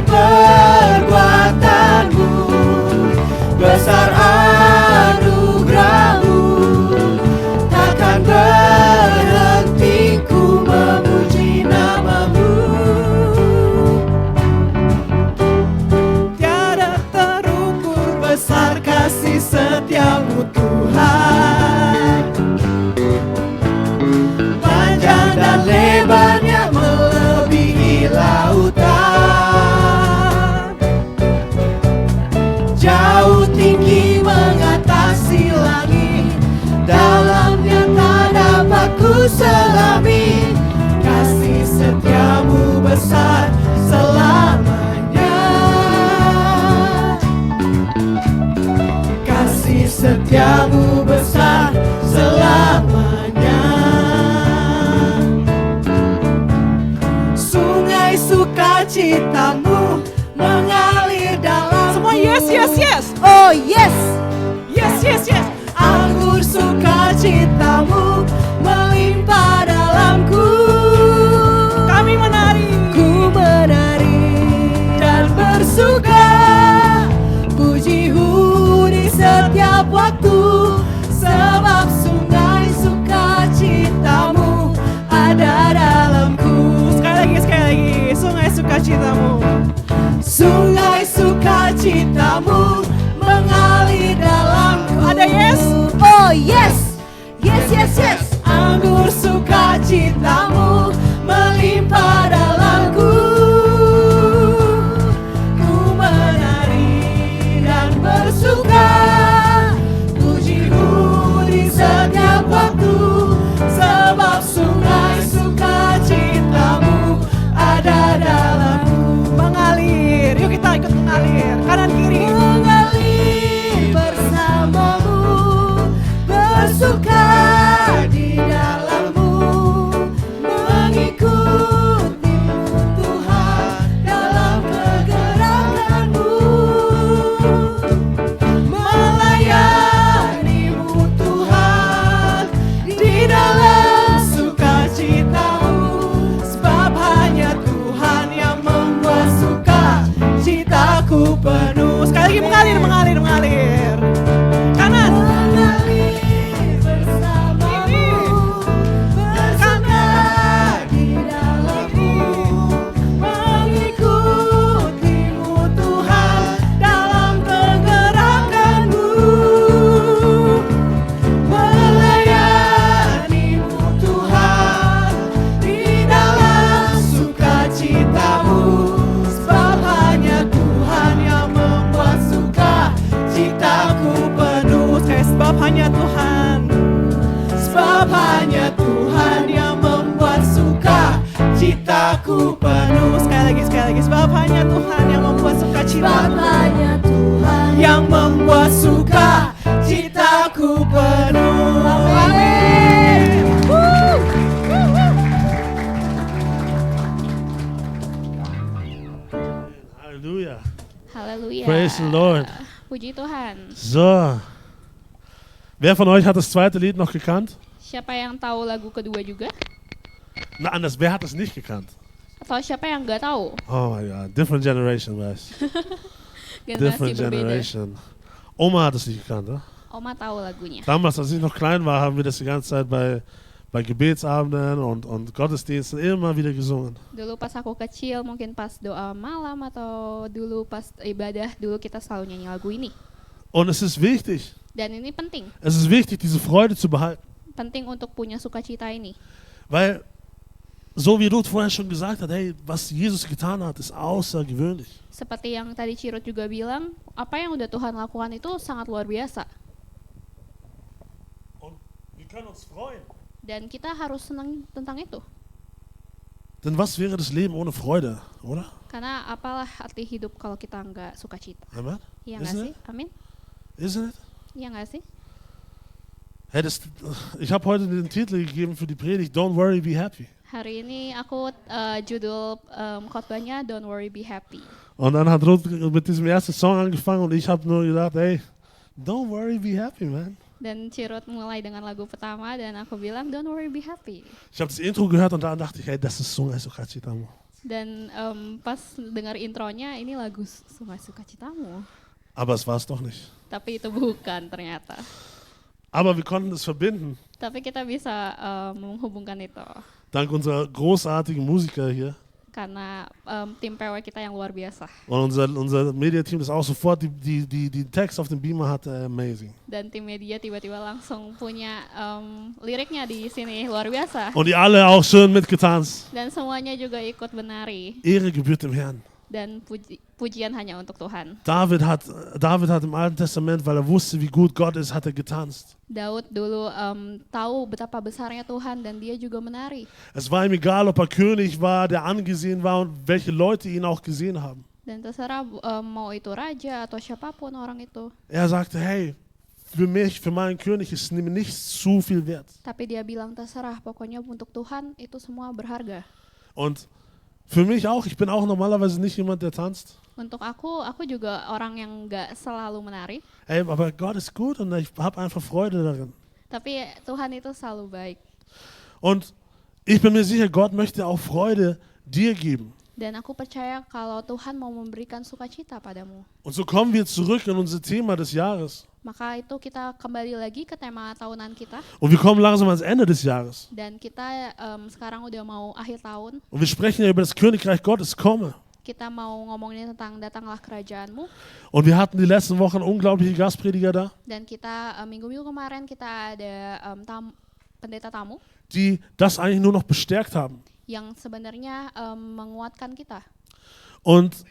perbuatanmu, besar anugerahmu, takkan berhenti ku memuji namamu. Tiada terukur besar kasih setiamu Tuhan, panjang dan lebarnya melebihi lautan, jauh tinggi mengatasi langit, dalamnya tak dapat ku selami, kasih setiamu besar selamanya, kasih setiamu besar selamanya. Sungai sukacitamu mengalir dalam. Semua yes, yes, yes. Oh yes. Yes, yes, yes. Anggur sukacitamu melimpah dalamku. Kami menari. Ku menari dan bersuka, pujimu di setiap waktu, sebab sungai sukacitamu ada dalamku. Sekali lagi. Sungai sukacitamu. Sungai sukacitamu mengalir dalamku. Ada yes? Oh yes. Yes, yes, yes. Anggur sukacitamu melimpah dalamku. Ku menari dan bersuka, pujimu di setiap waktu, sebab sungai sukacitamu ada dalamku. Mengalir. Yuk kita ikut mengalir. Kanan kiri. Mengalir bersamamu, bersuka di dalammu, mengikutimu Tuhan dalam kegerakanmu, melayanimu Tuhan di dalam sukacitamu, sebab hanya Tuhan yang membuat sukacitaku penuh. Sekali lagi mengalir. Kanan. Mengalir bersamamu, bersuka di dalammu, mengikutimu Tuhan dalam kegerakanmu, melayanimu Tuhan di dalam sukacitamu, sebab hanya Tuhan yang membuat sukacitaku penuh. Sebab hanya Tuhan. Sebab hanya Tuhan yang membuat sukacitaku penuh. Sekali lagi. Sebab hanya Tuhan yang membuat sukacita. Sebab hanya Tuhan yang membuat sukacitaku penuh. Amin. Halleluja. Haleluya. Praise the Lord. Puji Tuhan. So. Wer von euch hat das zweite Lied noch gekannt? Siapa yang tahu lagu kedua juga? Na, anders, wer hat es nicht gekannt? Atau siapa yang nggak tahu? Oh my God, different generation, guys. Generasi Different berbeda. generation. Oma hat es nicht gekannt, ne? Oma tahu lagunya. Damals, als ich noch klein war, haben wir das die ganze Zeit bei Gebetsabenden und Gottesdiensten immer wieder gesungen. Dulu pas aku kecil, mungkin pas doa malam atau dulu pas ibadah, dulu kita selalu nyanyi lagu ini. Und es ist wichtig, Dan ini penting. es ist wichtig, diese Freude zu behalten. Penting untuk punya sukacita ini. Weil, so wie Ruth vorher schon gesagt hat, hey, was Jesus getan hat, ist außergewöhnlich. Seperti yang tadi Cirut juga bilang, apa yang udah Tuhan lakukan itu sangat luar biasa. Und wir können uns freuen. Dan kita harus senang tentang itu. Denn was wäre das Leben ohne Freude, oder? Karena apalah arti hidup kalau kita nggak sukacita. Amen? Iya nggak sih? Amin? Isn't it? Iya nggak sih? Hey, ich habe heute den Titel gegeben für die Predigt, Don't Worry, Be Happy. Hari ini aku judul khotbahnya Don't Worry, Be Happy. Und dann hat Ruth mit diesem ersten Song angefangen und ich habe nur gedacht, hey, don't worry, be happy, man. Dan Cirut mulai dengan lagu pertama dan aku bilang Don't Worry, Be Happy. Ich habe das Intro gehört und dann dachte ich, hey, das ist Sungai Sukacitamu. Dan pas dengar intronya ini lagu Sukacitamu. Aber es war es doch nicht. Tapi itu bukan ternyata. Aber wir konnten es verbinden, Tapi kita bisa menghubungkan itu. dank unserer großartigen Musiker hier. Karena tim PW kita yang luar biasa. Und unser Mediateam, das auch sofort die Text auf dem Beamer hatte, amazing. Dan tim media tiba-tiba langsung punya liriknya di sini, luar biasa. Und die alle auch schön mitgetanzt. Dan semuanya juga ikut menari. Ehre gebührt dem Herrn. Dan pujian hanya untuk Tuhan. David hat im Alten Testament, weil er wusste, wie gut Gott ist, hat er getanzt. Daud dulu tahu betapa besarnya Tuhan dan dia juga menari. Es war ihm egal, ob er König war, der angesehen war und welche Leute ihn auch gesehen haben. Dan terserah mau itu raja atau siapapun orang itu. Er sagte, hey, für mich, für meinen König ist nichts zu viel wert. Tapi dia bilang terserah, pokoknya untuk Tuhan itu semua berharga. Und für mich auch, ich bin auch normalerweise nicht jemand, der tanzt. Untuk aku juga orang yang nggak selalu menari. Ey, aber Gott ist gut und ich habe einfach Freude darin. Tapi Tuhan itu selalu baik. Und ich bin mir sicher, Gott möchte auch Freude dir geben. Dan aku percaya kalau Tuhan mau memberikan sukacita padamu. Und so kommen wir zurück in unser Thema des Jahres. Maka itu kita kembali lagi ke tema tahunan kita. Und wir kommen langsam ans Ende des Jahres. Dan kita sekarang udah mau akhir tahun. Und wir sprechen ja über das Königreich Gottes komme. Kita mau ngomongin tentang datanglah kerajaanmu. Und wir hatten die letzten Wochen unglaubliche Gastprediger da, Dan kita minggu-minggu kemarin kita ada pendeta tamu die das eigentlich nur noch bestärkt haben. yang sebenarnya menguatkan kita. Und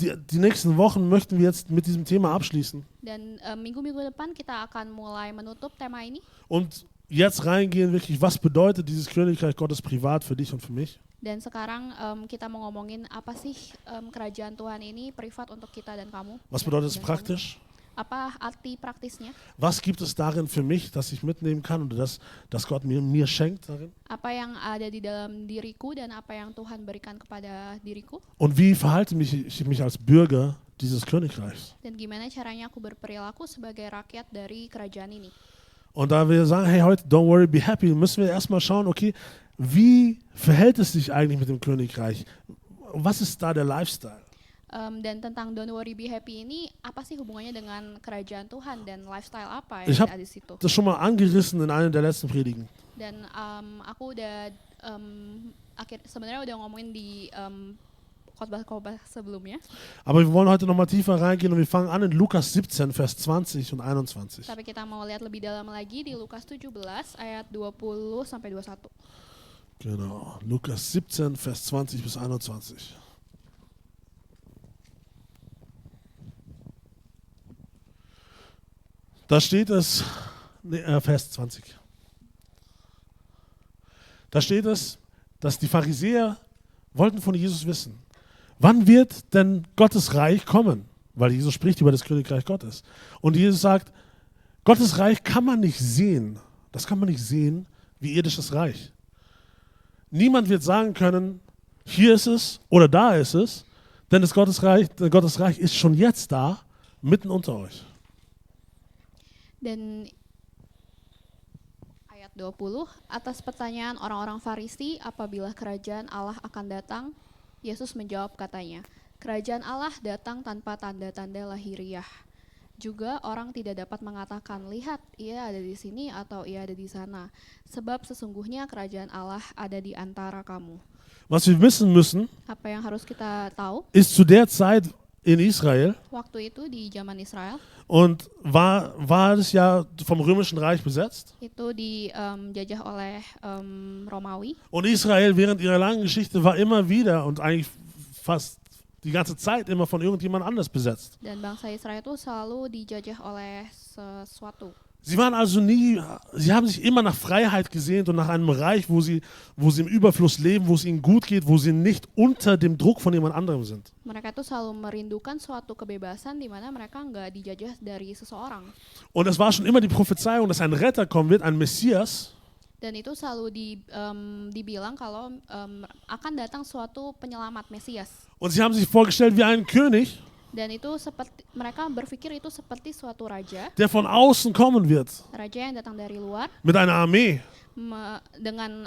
die nächsten Wochen möchten wir jetzt mit diesem Thema abschließen. Dan minggu-minggu depan kita akan mulai menutup tema ini. Und jetzt reingehen wirklich, was bedeutet dieses Königreich Gottes privat für dich und für mich? Dan sekarang kita mau ngomongin apa sih kerajaan Tuhan ini privat untuk kita dan kamu. Was bedeutet es Dan kamu. praktisch? Apa arti praktisnya? Was gibt es darin für mich, das ich mitnehmen kann oder das Gott mir schenkt darin? Apa yang ada di dalam diriku dan apa yang Tuhan berikan kepada diriku? Und wie verhalte ich mich als Bürger dieses Königreichs? Dan gimana caranya aku berperilaku sebagai rakyat dari kerajaan ini? Und da wir sagen, hey, heute, don't worry, be happy, müssen wir erstmal schauen, okay, wie verhält es sich eigentlich mit dem Königreich? Was ist da der Lifestyle? Dan tentang Don't Worry Be Happy ini, apa sih hubungannya dengan kerajaan Tuhan dan lifestyle apa Ich yang habe ada di situ? das schon mal angerissen in einer der letzten Predigen. Dan aku udah sebenarnya udah ngomongin di khotbah sebelumnya. Aber wir wollen heute nochmal tiefer reingehen und wir fangen an in Lukas 17, Vers 20 und 21. Tapi kita mau lihat lebih dalam lagi di Lukas 17 ayat 20 sampai 21. Genau, Lukas 17, Vers 20 bis 21. Da steht es, Vers 20. Da steht es, dass die Pharisäer wollten von Jesus wissen, wann wird denn Gottes Reich kommen? Weil Jesus spricht über das Königreich Gottes. Und Jesus sagt, Gottes Reich kann man nicht sehen. Das kann man nicht sehen wie irdisches Reich. Niemand wird sagen können, hier ist es oder da ist es, denn das Gottes Reich ist schon jetzt da, mitten unter euch. Dan ayat 20, atas pertanyaan orang-orang Farisi apabila kerajaan Allah akan datang, Yesus menjawab katanya, kerajaan Allah datang tanpa tanda-tanda lahiriah. Juga orang tidak dapat mengatakan, lihat, ia ada di sini atau ia ada di sana. Sebab sesungguhnya kerajaan Allah ada di antara kamu. Was wir wissen müssen, Apa yang harus kita tahu, ist zu der Zeit in Israel waktu itu di zaman Israel, und war es ja vom Römischen Reich besetzt. itu dijajah oleh Romawi. Und Israel während ihrer langen Geschichte war immer wieder und eigentlich fast die ganze Zeit immer von irgendjemand anders besetzt. Dan bangsa Israel itu selalu dijajah oleh sesuatu. Sie haben sich immer nach Freiheit gesehnt und nach einem Reich, wo sie im Überfluss leben, wo es ihnen gut geht, wo sie nicht unter dem Druck von jemand anderem sind. Mereka itu selalu merindukan suatu kebebasan di mana mereka nggak dijajah dari seseorang. Und es war schon immer die Prophezeiung, dass ein Retter kommen wird, ein Messias. Dan itu selalu dibilang kalau akan datang suatu penyelamat Mesias. Und sie haben sich vorgestellt wie einen König. Dan itu seperti mereka berpikir itu seperti suatu raja, der von außen kommen wird raja yang datang dari luar mit einer Armee dengan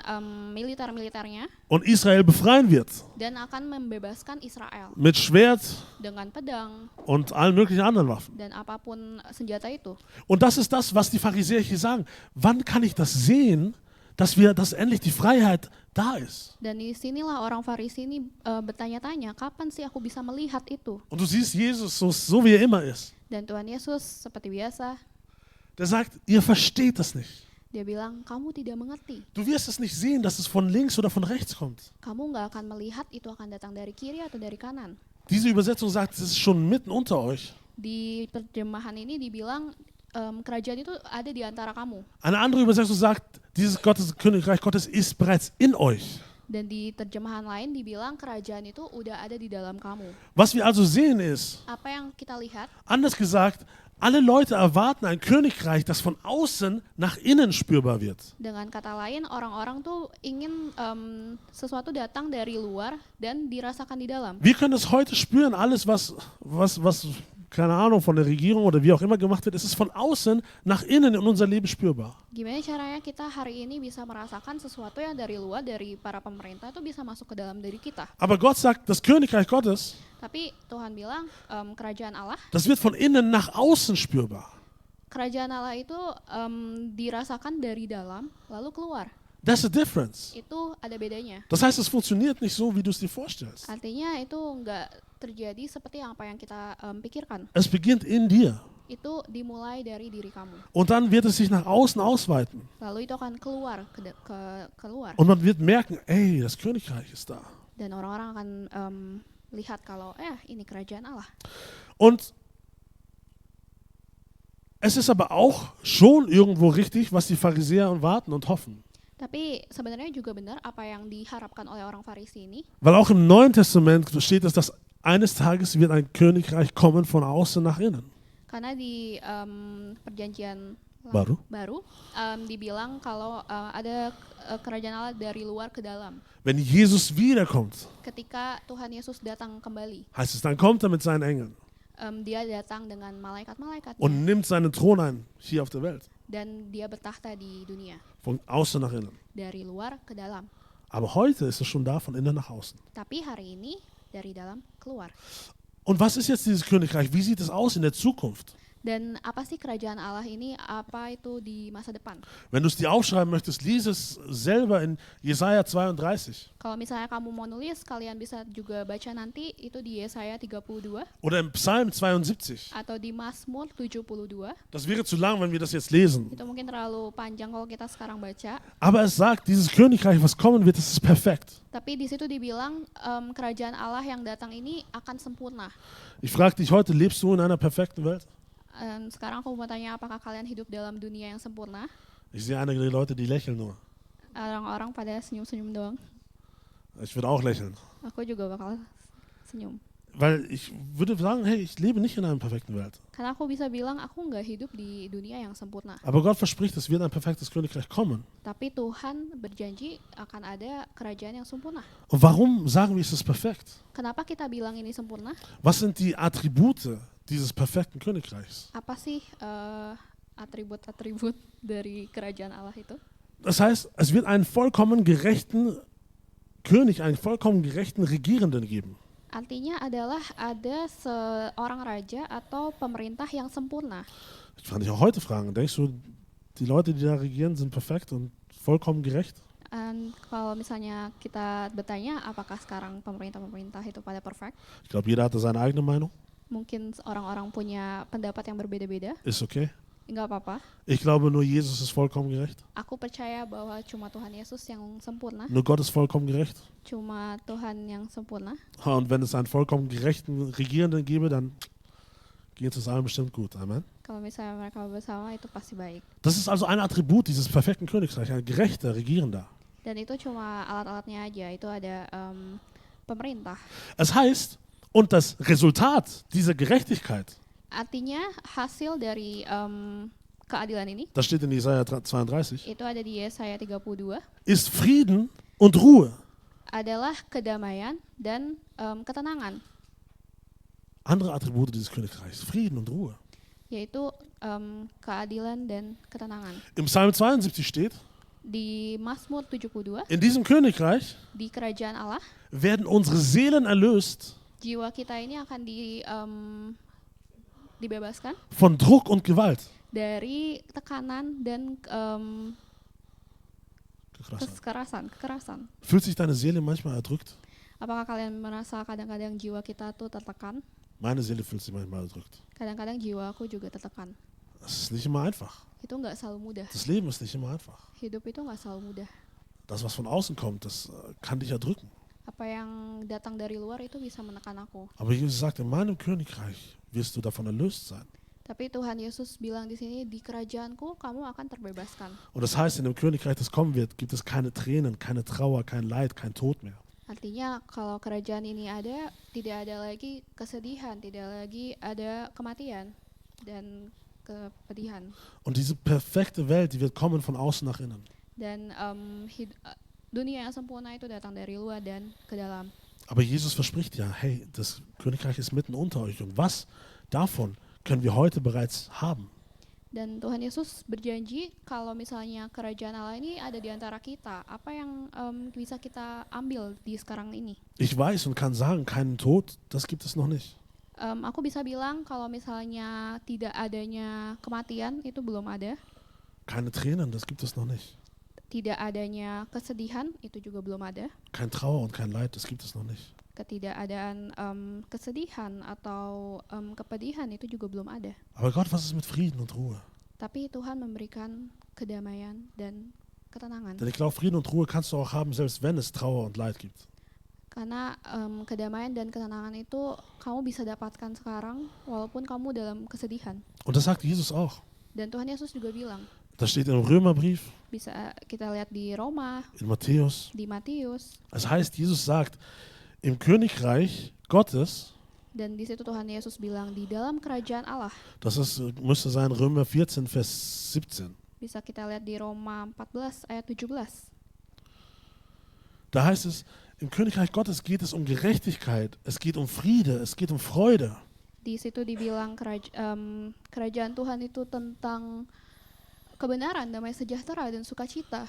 militer-militernya und Israel befreien wird dan akan membebaskan Israel mit Schwert dengan pedang und allen möglichen anderen Waffen. dan apapun senjata itu. Und das ist das, was die Pharisäer hier sagen. Wann kann ich das sehen, dass endlich die Freiheit da ist? Dan di sinilah orang Farisi ini bertanya-tanya, kapan sih aku bisa melihat itu? Und du siehst Jesus so wie er immer ist. Dan Tuhan Yesus seperti biasa, Der sagt, ihr versteht das nicht. dia bilang, kamu tidak mengerti. Du wirst es nicht sehen, dass es von links oder von rechts kommt. Kamu nggak akan melihat itu akan datang dari kiri atau dari kanan. Diese Übersetzung sagt, es ist schon mitten unter euch. Di terjemahan ini dibilang, kerajaan itu ada di antara kamu. Eine andere Übersetzung sagt, dieses Königreich Gottes ist bereits in euch. Dan di terjemahan lain dibilang, kerajaan itu udah ada di dalam kamu. Was wir also sehen ist, Apa yang kita lihat, anders gesagt, alle Leute erwarten ein Königreich, das von außen nach innen spürbar wird. dengan kata lain, orang-orang tuh ingin sesuatu datang dari luar dan dirasakan di dalam. Wir können es heute spüren, alles was keine Ahnung, von der Regierung oder wie auch immer gemacht wird, es ist von außen nach innen in unser Leben spürbar. Gimana caranya kita hari ini bisa merasakan sesuatu yang dari luar, dari para pemerintah itu bisa masuk ke dalam diri kita. Aber Gott sagt, das Königreich Gottes, Tapi Tuhan bilang, kerajaan Allah, das wird von innen nach außen spürbar. kerajaan Allah itu dirasakan dari dalam lalu keluar. That's the difference. Itu ada bedanya. Das heißt, es funktioniert nicht so, wie du es dir vorstellst. Artinya itu nggak terjadi seperti apa yang kita pikirkan. Es beginnt in dir. Itu dimulai dari diri kamu. Und dann wird es sich nach außen ausweiten. Lalu itu akan keluar keluar. Und man wird merken, ey, das Königreich ist da. Dan orang-orang akan lihat kalau ini kerajaan Allah. Und es ist aber auch schon irgendwo richtig, was die Pharisäer warten und hoffen. Tapi sebenarnya juga benar apa yang diharapkan oleh orang Farisi ini. Weil auch im Neuen Testament steht es, dass eines Tages wird ein Königreich kommen von außen nach innen. Karena di perjanjian Baru. dibilang kalau ada kerajaan Allah dari luar ke dalam. Wenn Jesus wiederkommt, Ketika Tuhan Yesus datang kembali, heißt es, dann kommt er mit seinen Engeln dia datang dengan malaikat-malaikatnya und nimmt seinen Thron ein, hier auf der Welt. dan dia bertahta di dunia, Von außen nach innen. dari luar ke dalam. Aber heute ist es schon da, von innen nach außen. Tapi hari ini dari dalam keluar. Und was ist jetzt dieses Königreich? Wie sieht es aus in der Zukunft? Dan apa sih kerajaan Allah ini? Apa itu di masa depan? Wenn du es dir aufschreiben möchtest, lies es selber in Jesaja 32 Kalau misalnya kamu mau nulis, kalian bisa juga baca nanti itu di Yesaya 32 oder im Psalm 72. atau di Mazmur 72. Das wäre zu lang, wenn wir das jetzt lesen. Itu mungkin terlalu panjang kalau kita sekarang baca. Aber es sagt, dieses Königreich, was kommen wird, das ist perfekt. Tapi di situ dibilang kerajaan Allah yang datang ini akan sempurna. Ich frage dich heute, lebst du in einer perfekten Welt? Sekarang aku mau tanya, apakah kalian hidup dalam dunia yang sempurna? Ich sehe einige Leute, die lächeln nur. Orang-orang pada senyum-senyum doang. Ich würde auch lächeln. Aku juga bakal senyum. Weil ich würde sagen, hey, ich lebe nicht in einer perfekten Welt. Karena aku bisa bilang aku nggak hidup di dunia yang sempurna. Aber Gott verspricht, es wird ein perfektes Königreich kommen. Tapi Tuhan berjanji akan ada kerajaan yang sempurna. Und warum sagen wir, es ist perfekt? Kenapa kita bilang ini sempurna? Was sind die Attribute dieses perfekten Königreichs? Apa sih atribut-atribut dari kerajaan Allah itu? Das heißt, es wird einen vollkommen gerechten König, einen vollkommen gerechten Regierenden geben. Artinya adalah ada seorang raja atau pemerintah yang sempurna. Ich kann dich auch heute fragen, denkst du, die Leute, die da regieren, sind perfekt und vollkommen gerecht? Kalau misalnya kita bertanya, apakah sekarang pemerintah-pemerintah itu pada perfect? Ich glaube, jeder hat da seine eigene Meinung. Mungkin orang-orang punya pendapat yang berbeda-beda. Ist okay. Nggak apa-apa. Ich glaube, nur Jesus ist vollkommen gerecht. Aku percaya bahwa cuma Tuhan Yesus yang sempurna. Nur Gott ist vollkommen gerecht. Cuma Tuhan yang sempurna. Und wenn es einen vollkommen gerechten Regierenden gäbe, dann geht es allen bestimmt gut. Amen. Kalau misalnya mereka bersama, itu pasti baik. Das ist also ein Attribut dieses perfekten Königreichs, ein gerechter Regierender. Dan itu cuma alat-alatnya aja. Itu ada pemerintah. Es heißt, und das Resultat dieser Gerechtigkeit, Artinya hasil dari keadilan ini, das steht in Jesaja 32, itu ada di Yesaya 32, ist Frieden und Ruhe. adalah kedamaian dan ketenangan. andere Attribute dieses Königreichs, Frieden und Ruhe. yaitu keadilan dan ketenangan. Im Psalm 72 steht, Di Mazmur 72, in diesem Königreich di kerajaan Allah, werden unsere Seelen erlöst jiwa kita ini akan dibebaskan von Druck und Gewalt. dari tekanan dan kekerasan. Fühlt sich deine Seele manchmal erdrückt? Apakah kalian merasa kadang-kadang jiwa kita tuh tertekan? Meine Seele fühlt sich manchmal erdrückt. Kadang-kadang jiwa aku juga tertekan. Es ist nicht immer einfach. Itu nggak selalu mudah. Das Leben ist nicht immer einfach. Hidup itu nggak selalu mudah. Das, was von außen kommt, das kann dich erdrücken. Apa yang datang dari luar itu bisa menekan aku. Aber Jesus sagt, in meinem Königreich wirst du davon erlöst sein. Tapi Tuhan Yesus bilang di sini, di kerajaanku kamu akan terbebaskan. Und das heißt, in dem Königreich, das kommen wird, gibt es keine Tränen, keine Trauer, kein Leid, kein Tod mehr. Artinya kalau kerajaan ini ada, tidak ada lagi kesedihan, tidak lagi ada kematian dan kepedihan. Und diese perfekte Welt, die wird kommen von außen nach innen. Dan dunia yang sempurna itu datang dari luar dan ke dalam. Aber Jesus verspricht ja, hey, das Königreich ist mitten unter euch. Und was davon können wir heute bereits haben? Dan Tuhan Yesus berjanji kalau misalnya kerajaan Allah ini ada di antara kita, apa yang bisa kita ambil di sekarang ini? Ich weiß und kann sagen, keinen Tod, das gibt es noch nicht. Aku bisa bilang kalau misalnya tidak adanya kematian, itu belum ada. Keine Tränen, das gibt es noch nicht. Tidak adanya kesedihan, itu juga belum ada. Kein Trauer und kein Leid, das gibt es noch nicht. Ketidakadaan kesedihan atau kepedihan, itu juga belum ada. Aber Gott, was ist mit Frieden und Ruhe? Tapi Tuhan memberikan kedamaian dan ketenangan. Denn ich glaube, Frieden und Ruhe kannst du auch haben, selbst wenn es Trauer und Leid gibt. Karena kedamaian dan ketenangan itu kamu bisa dapatkan sekarang walaupun kamu dalam kesedihan. Und das sagt Jesus auch. Dan Tuhan Yesus juga bilang, Das steht im Römerbrief, bisa kita lihat di Roma, in Matthäus. di Matius, Das heißt, Jesus sagt, im Königreich Gottes, dan di situ Tuhan Yesus bilang di dalam kerajaan Allah. das ist, müsste sein Römer 14, Vers 17. Bisa kita lihat di Roma 14 ayat 17. Da heißt es, im Königreich Gottes geht es um Gerechtigkeit, es geht um Friede, es geht um Freude. Di situ dibilang kerajaan Tuhan itu tentang kebenaran, damai sejahtera dan sukacita,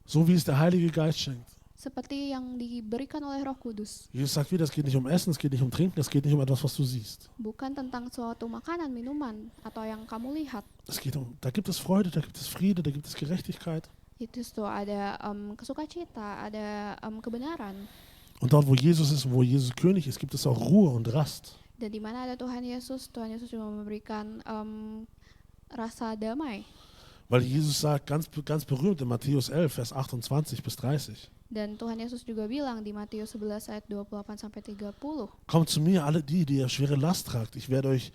So wie es der Heilige Geist schenkt. seperti yang diberikan oleh Roh Kudus. Jesus sagt wieder, es geht nicht um Essen, es geht nicht um Trinken, es geht nicht um etwas, was du siehst. Bukan tentang suatu makanan, minuman, atau yang kamu lihat. Es geht um, da gibt es Freude, da gibt es Friede, da gibt es Gerechtigkeit. Itu tuh ada kesukacita, ada kebenaran. Und dort, wo Jesus ist und wo Jesus König ist, gibt es auch Ruhe und Rast. Dan di mana ada Tuhan Yesus juga memberikan rasa damai. Weil Jesus sagt, ganz berühmt in Matthäus 11, Vers 28 bis 30. Dan Tuhan Yesus juga bilang di Matius 11 ayat 28 sampai 30. Kommt zu mir, alle die ihr schwere Last tragt. Ich werde euch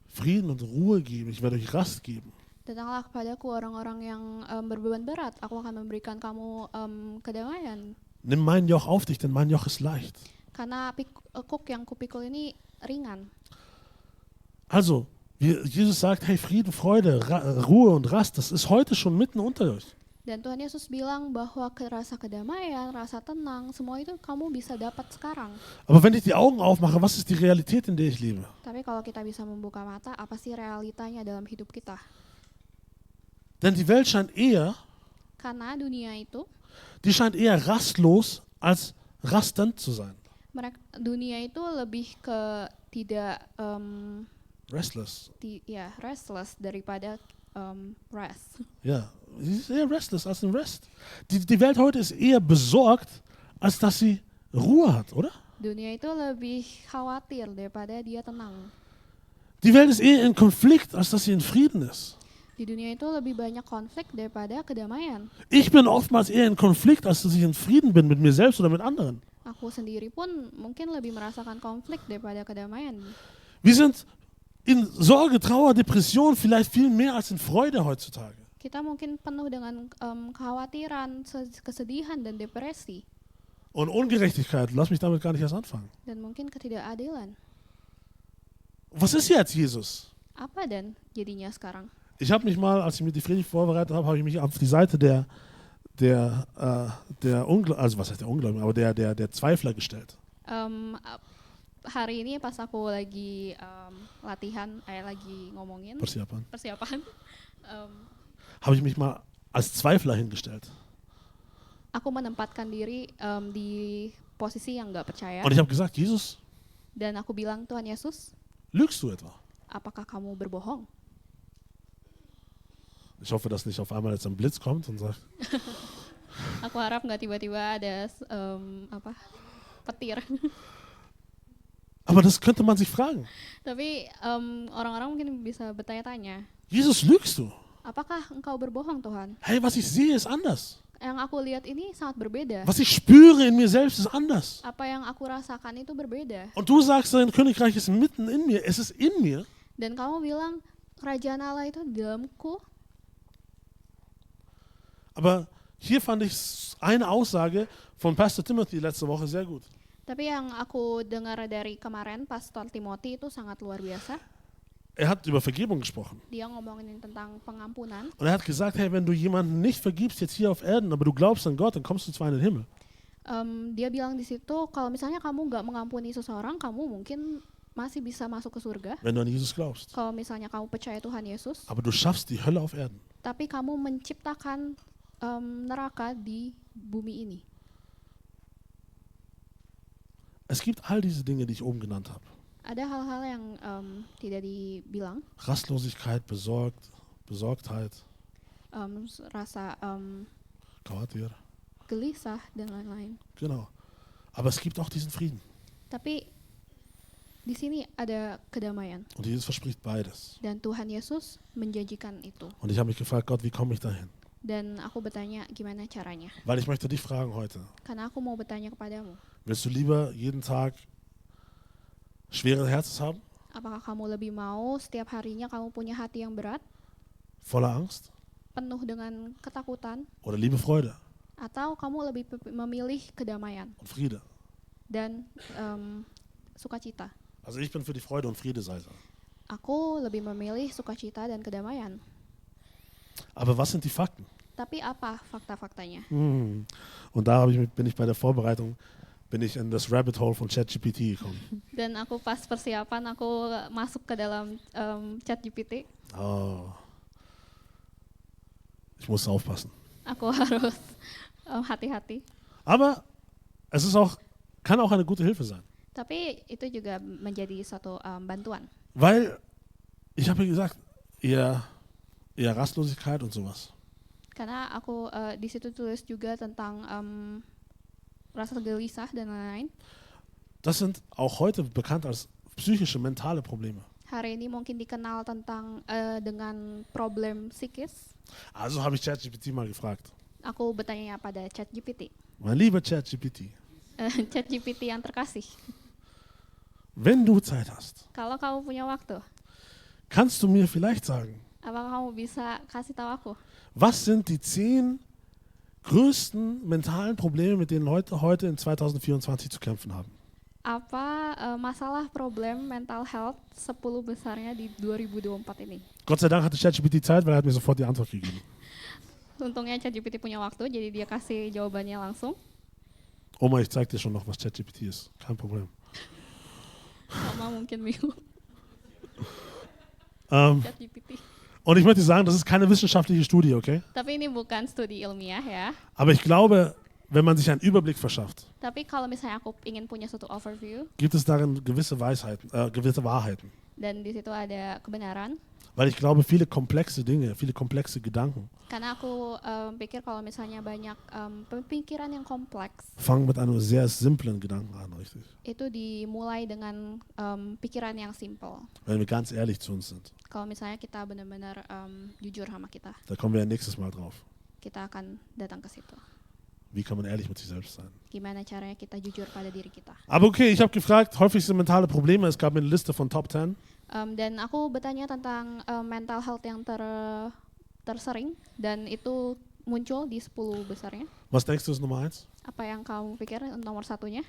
Frieden und Ruhe geben. Ich werde euch Rast geben. Datanglah kepadaku orang-orang yang berbeban berat. Aku akan memberikan kamu kedamaian. Nimm mein Joch auf dich, denn mein Joch ist leicht. Karena kuk yang kupikul ini ringan. Also, Jesus sagt, hey, Frieden, Freude, Ruhe und Rast, das ist heute schon mitten unter euch. Dan Tuhan Yesus bilang bahwa rasa kedamaian, rasa tenang, semua itu kamu bisa dapat sekarang. Aber wenn ich die Augen aufmache, was ist die Realität, in der ich lebe? Tapi kalau kita bisa membuka mata, apa sih realitanya dalam hidup kita? Denn die Welt scheint eher, Karena dunia itu, die scheint eher rastlos als rastend zu sein. dunia itu lebih ke tidak Restless. restless daripada rest. Ja, sie ist eher restless als ein Rest. Die Welt heute ist eher besorgt, als dass sie Ruhe hat, oder? Dunia itu lebih khawatir daripada dia tenang. Die Welt ist eher in Konflikt, als dass sie in Frieden ist. Di dunia itu lebih banyak konflik daripada kedamaian. Ich bin oftmals eher in Konflikt, als dass ich in Frieden bin mit mir selbst oder mit anderen. Aku sendiri pun mungkin lebih merasakan konflik daripada kedamaian. Wir sind in Sorge, Trauer, Depression vielleicht viel mehr als in Freude heutzutage. Kita mungkin penuh dengan kekhawatiran, kesedihan dan depresi. Und Ungerechtigkeit, lass mich damit gar nicht erst anfangen. Dan mungkin ketidakadilan. Was ist jetzt Jesus? Apa dan jadinya sekarang? Ich habe mich mal, als ich mir die Predigt vorbereitet habe, habe ich mich auf die Seite der Ungläubigen, also was heißt der Ungläubigen, aber der Zweifler gestellt. hari ini pas aku lagi latihan, lagi ngomongin Persiapan. persiapan, Habe ich mich mal als Zweifler hingestellt. aku menempatkan diri di posisi yang nggak percaya Und ich habe gesagt, Jesus, dan aku bilang, Tuhan Yesus, lügst du etwa? apakah kamu berbohong? Ich hoffe, dass nicht auf einmal jetzt ein Blitz kommt und sagt, Aku harap nggak tiba-tiba ada petir. aber das könnte man sich fragen. Tapi orang-orang mungkin bisa bertanya-tanya, Jesus, lügst du? apakah engkau berbohong Tuhan? Hey, was ich sehe, ist anders. Yang aku lihat ini sangat berbeda. Was ich spüre in mir selbst, ist anders. Apa yang aku rasakan itu berbeda. Und du sagst, dein Königreich ist mitten in mir. Es ist in mir. Dan kamu bilang kerajaan Allah itu di dalamku. Aber hier fand ich eine Aussage von Pastor Timothy letzte Woche sehr gut. Tapi yang aku dengar dari kemarin Pastor Timothy itu sangat luar biasa. Er hat über Vergebung gesprochen. Dia ngomongin tentang pengampunan. Und er hat gesagt, hey, wenn du jemanden nicht vergibst jetzt hier auf Erden, aber du glaubst an Gott, dann kommst du zwar in den Himmel. Dia bilang di situ, kalau misalnya kamu nggak mengampuni seseorang, kamu mungkin masih bisa masuk ke surga. Wenn du an Jesus glaubst. Kalau misalnya kamu percaya Tuhan Yesus, Aber du schaffst die Hölle auf Erden. tapi kamu menciptakan neraka di bumi ini. Es gibt all diese Dinge, die ich oben genannt habe. Ada hal-hal yang tidak dibilang, Rastlosigkeit, Besorgtheit, rasa Khawatir. gelisah dan lain-lain. Genau. Aber es gibt auch diesen Frieden. Tapi di sini ada kedamaian Und Jesus verspricht beides. dan Tuhan Yesus menjanjikan itu. Und ich habe mich gefragt, Gott, wie komme ich dahin? Dan aku bertanya gimana caranya? Weil ich möchte dich fragen heute. Karena aku mau bertanya kepadamu, Willst du lieber jeden Tag schwere Herzens haben? apakah kamu lebih mau setiap harinya kamu punya hati yang berat, Voller Angst? penuh dengan ketakutan, Oder Liebe, Freude atau kamu lebih memilih kedamaian und Friede? dan sukacita? Also ich bin für die Freude und Friede-Seite. Aku lebih memilih sukacita dan kedamaian. Aber was sind die Fakten? Tapi apa fakta-faktanya? Und da bin ich bei der Vorbereitung in das Rabbit Hole von ChatGPT gekommen. Dan aku pas persiapan aku masuk ke dalam ChatGPT. Oh. Ich muss aufpassen. Aku harus hati-hati. Aber es ist kann auch eine gute Hilfe sein. Tapi itu juga menjadi suatu bantuan. Weil, ich habe ja gesagt, eher Rastlosigkeit und sowas. Karena aku di situ tulis juga tentang rasa gelisah dan lain-lain. Das sind auch heute bekannt als psychische, mentale Probleme. Hari ini mungkin dikenal tentang dengan problem psikis. Also habe ich ChatGPT mal gefragt. Aku bertanya pada ChatGPT. Mein lieber ChatGPT, ChatGPT yang terkasih. wenn du Zeit hast, Kalau kamu punya waktu, kannst du mir vielleicht sagen, apakah kamu bisa kasih tahu aku? was sind die 10 größten mentalen Probleme, mit denen Leute heute in 2024 zu kämpfen haben? Apa masalah problem mental health 10 besarnya di 2024 ini? Gott sei Dank hatte ChatGPT Zeit, weil er hat mir sofort die Antwort gegeben. Untungnya ChatGPT punya waktu, jadi dia kasih jawabannya langsung. Oma, ich zeig dir schon noch, was ChatGPT ist. Kein Problem. Sama mungkin bingung Ähm, ChatGPT. und ich möchte sagen, das ist keine wissenschaftliche Studie, okay? Tapi ini bukan studi ilmiah ya. Aber ich glaube, wenn man sich einen Überblick verschafft, Tapi kalau misalnya aku ingin punya suatu overview gibt es darin gewisse Wahrheiten. dan di situ ada kebenaran. Weil ich glaube, viele komplexe Dinge, viele komplexe Gedanken Karena aku pikir kalau misalnya banyak pemikiran yang kompleks, fangen mit einem sehr simplen Gedanken an, richtig? itu dimulai dengan pikiran yang simple. Wenn wir ganz ehrlich zu uns sind. Kalau misalnya kita benar-benar jujur sama kita, Da kommen wir ja nächstes Mal drauf. kita akan datang ke situ. Wie kann man ehrlich mit sich selbst sein? Gimana caranya kita jujur pada diri kita. Aber okay, ich habe gefragt, häufig sind mentale Probleme. Es gab mir eine Liste von Top 10. Dan aku bertanya tentang mental health yang tersering dan itu muncul di 10 besarnya. Was denkst du ist Nummer 1? Apa yang kamu pikir nomor satunya?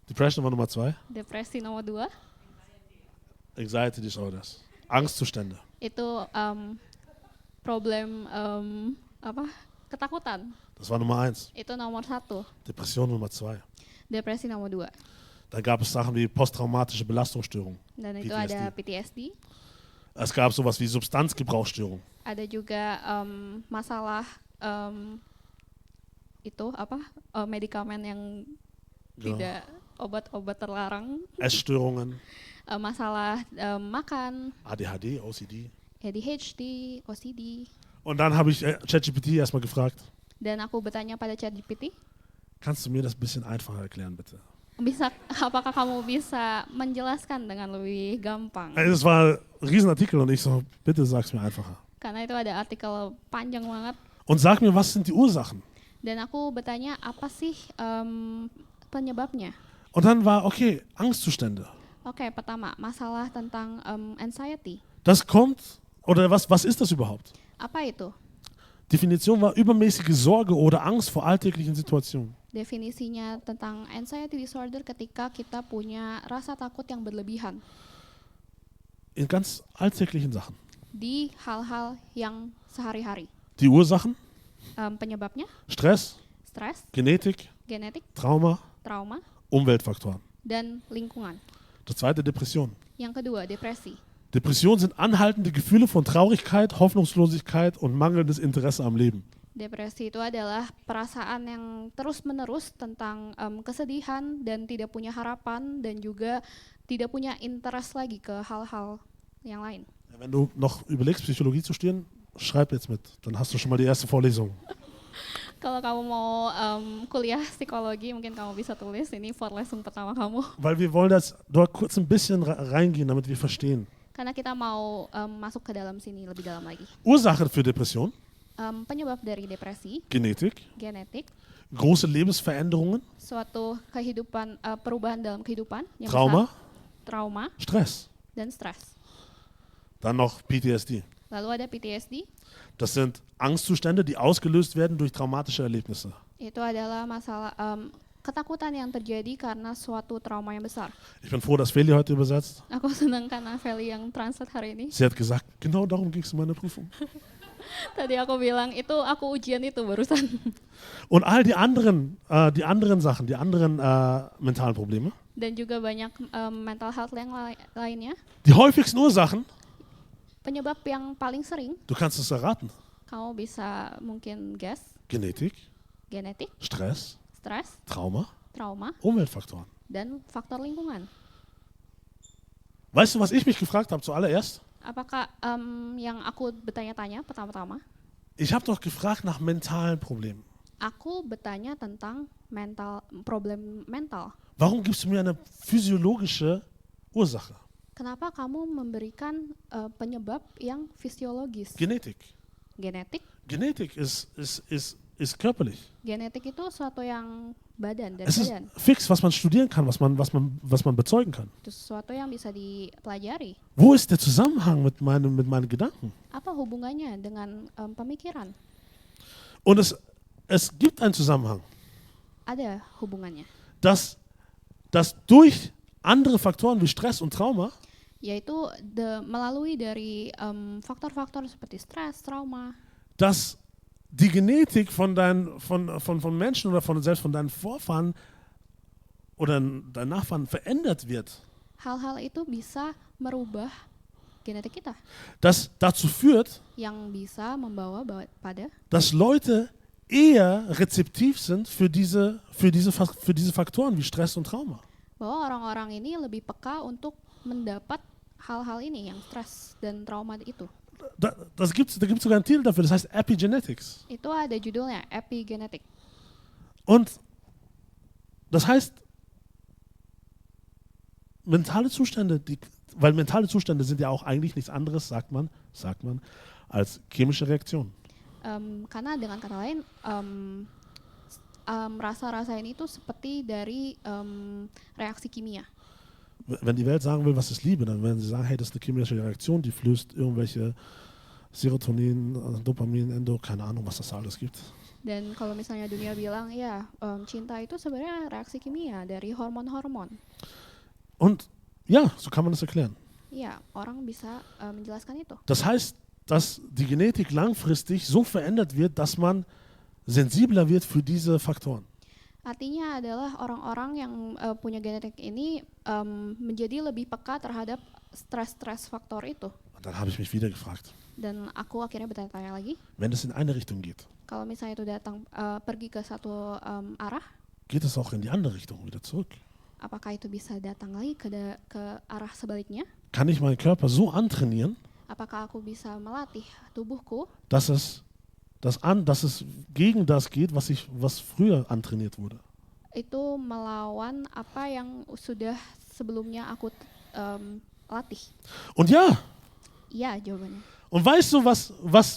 Depression war Nummer 2. Depresi nomor 2. Anxiety disorders. Angstzustände. Itu problem Ketakutan, Das war Nummer 1. itu nomor 1. Depression Nummer 2. Depresi nomor 2. Dann gab es Sachen wie posttraumatische Belastungsstörung. Dan itu PTSD. ada PTSD. Es gab sowas wie Substanzgebrauchsstörung. Ada juga masalah medikamen yang Genau. tidak obat-obat terlarang, Essstörungen, masalah makan, ADHD, OCD. ADHD, OCD. Und dann habe ich ChatGPT erstmal gefragt, Dan aku bertanya pada ChatGPT, kannst du mir das ein bisschen einfacher erklären, bitte? apakah kamu bisa menjelaskan dengan lebih gampang? Es war ein Riesenartikel und ich so, bitte sag's mir einfacher. Karena itu ada artikel panjang banget. Und sag mir, was sind die Ursachen? Dan aku bertanya, apa sih penyebabnya? Und dann war, okay, Angstzustände. Oke, pertama, masalah tentang anxiety. Das kommt, oder was ist das überhaupt? Apa itu? Definition war übermäßige Sorge oder Angst vor alltäglichen Situationen. Definisinya tentang anxiety disorder ketika kita punya rasa takut yang berlebihan In ganz alltäglichen Sachen. di hal-hal yang sehari-hari. Die Ursachen, Penyebabnya, Stress, stres, Genetik, genetik, Trauma, trauma, Umweltfaktoren. dan lingkungan. Das zweite, Depression. Yang kedua, depresi. Depressionen sind anhaltende Gefühle von Traurigkeit, Hoffnungslosigkeit und mangelndes Interesse am Leben. Depresi itu adalah perasaan yang terus-menerus tentang kesedihan dan tidak punya harapan dan juga tidak punya interest lagi ke hal-hal yang lain. Wenn du noch überlegst, Psychologie zu studieren, schreib jetzt mit. Dann hast du schon mal die erste Vorlesung. Kalau kamu mau kuliah psikologi, mungkin kamu bisa tulis ini for lesson pertama kamu. Weil wir wollen das dort kurz ein bisschen reingehen, damit wir verstehen. Karena kita mau masuk ke dalam sini lebih dalam lagi. Ursache für Depression, Penyebab dari depresi, Genetik, genetik, große Lebensveränderungen, suatu kehidupan, perubahan dalam kehidupan yang Trauma, besar, trauma, Stress. dan stres. Dann noch PTSD. Lalu ada PTSD, Das sind Angstzustände, die ausgelöst werden durch traumatische Erlebnisse. itu adalah masalah ketakutan yang terjadi karena suatu trauma yang besar. Ich bin froh, dass Feli heute übersetzt. Aku senang karena Feli yang translate hari ini. Sie hat gesagt, genau darum ging es in meiner Prüfung. Tadi aku bilang, itu aku ujian itu barusan. Und all die anderen Sachen, die anderen mentalen Probleme, Dan juga banyak mental health yang lainnya. die häufigsten Ursachen, Penyebab yang paling sering, du kannst es erraten, kamu bisa mungkin guess, Genetik, genetik, Stress, stres, Trauma, trauma, Umweltfaktoren. dan faktor lingkungan. Weißt du, was ich mich gefragt habe zuallererst? Apakah yang aku bertanya-tanya pertama-tama, Ich habe doch gefragt nach mentalen Problemen. aku bertanya tentang problem mental. Warum gibst du mir eine physiologische Ursache? Kenapa kamu memberikan penyebab yang fisiologis? Genetik. Genetik. Genetik ist körperlich. Genetik itu suatu yang badan, dari Es ist badan. fix, was man studieren kann, was man bezeugen kann. Itu sesuatu yang bisa dipelajari. Wo ist der Zusammenhang mit meinen Gedanken? Apa hubungannya dengan pemikiran? Und es gibt einen Zusammenhang, Ada hubungannya. dass durch andere Faktoren wie Stress und Trauma Yaitu melalui dari faktor-faktor seperti stres, trauma, dass die Genetik von Menschen oder selbst von deinen Vorfahren oder deinen Nachfahren verändert wird. hal-hal itu bisa merubah genetik kita. Das dazu führt, Yang bisa membawa pada dass Leute eher rezeptiv sind für diese Faktoren wie Stress und Trauma. bahwa orang-orang ini lebih peka untuk mendapat hal-hal ini yang stres dan trauma itu. Da gibt es sogar einen Titel dafür, das heißt Epigenetics. Itu ada judulnya epigenetik. Und das heißt, mentale Zustände, weil mentale Zustände sind ja auch eigentlich nichts anderes, sagt man, als chemische Reaktionen. Karena dengan kata lain, rasa-rasa ini tuh seperti dari reaksi kimia. Wenn die Welt sagen will, was ist Liebe, dann werden sie sagen, hey, das ist eine chemische Reaktion, die flößt irgendwelche Serotonin, Dopamin, Endo, keine Ahnung, was das alles gibt. Dan kalau misalnya dunia bilang, ya cinta itu sebenarnya reaksi kimia dari hormon-hormon. Und ja, so kann man das erklären. Ya, orang bisa menjelaskan itu. Das heißt, dass die Genetik langfristig so verändert wird, dass man sensibler wird für diese Faktoren. Artinya adalah orang-orang yang punya genetik ini menjadi lebih peka terhadap stres-stres faktor itu. Und dann habe ich mich wieder gefragt, Dan aku akhirnya bertanya-tanya lagi, wenn es in eine Richtung geht, kalau misalnya itu datang pergi ke satu arah, geht es auch in die andere Richtung wieder zurück. apakah itu bisa datang lagi ke arah sebaliknya? Kann ich meinen Körper so antrainieren, Apakah aku bisa melatih tubuhku dass es gegen das geht, was früher antrainiert wurde? itu melawan apa yang sudah sebelumnya aku latih? Und ja, Iya jawabannya. und weißt du,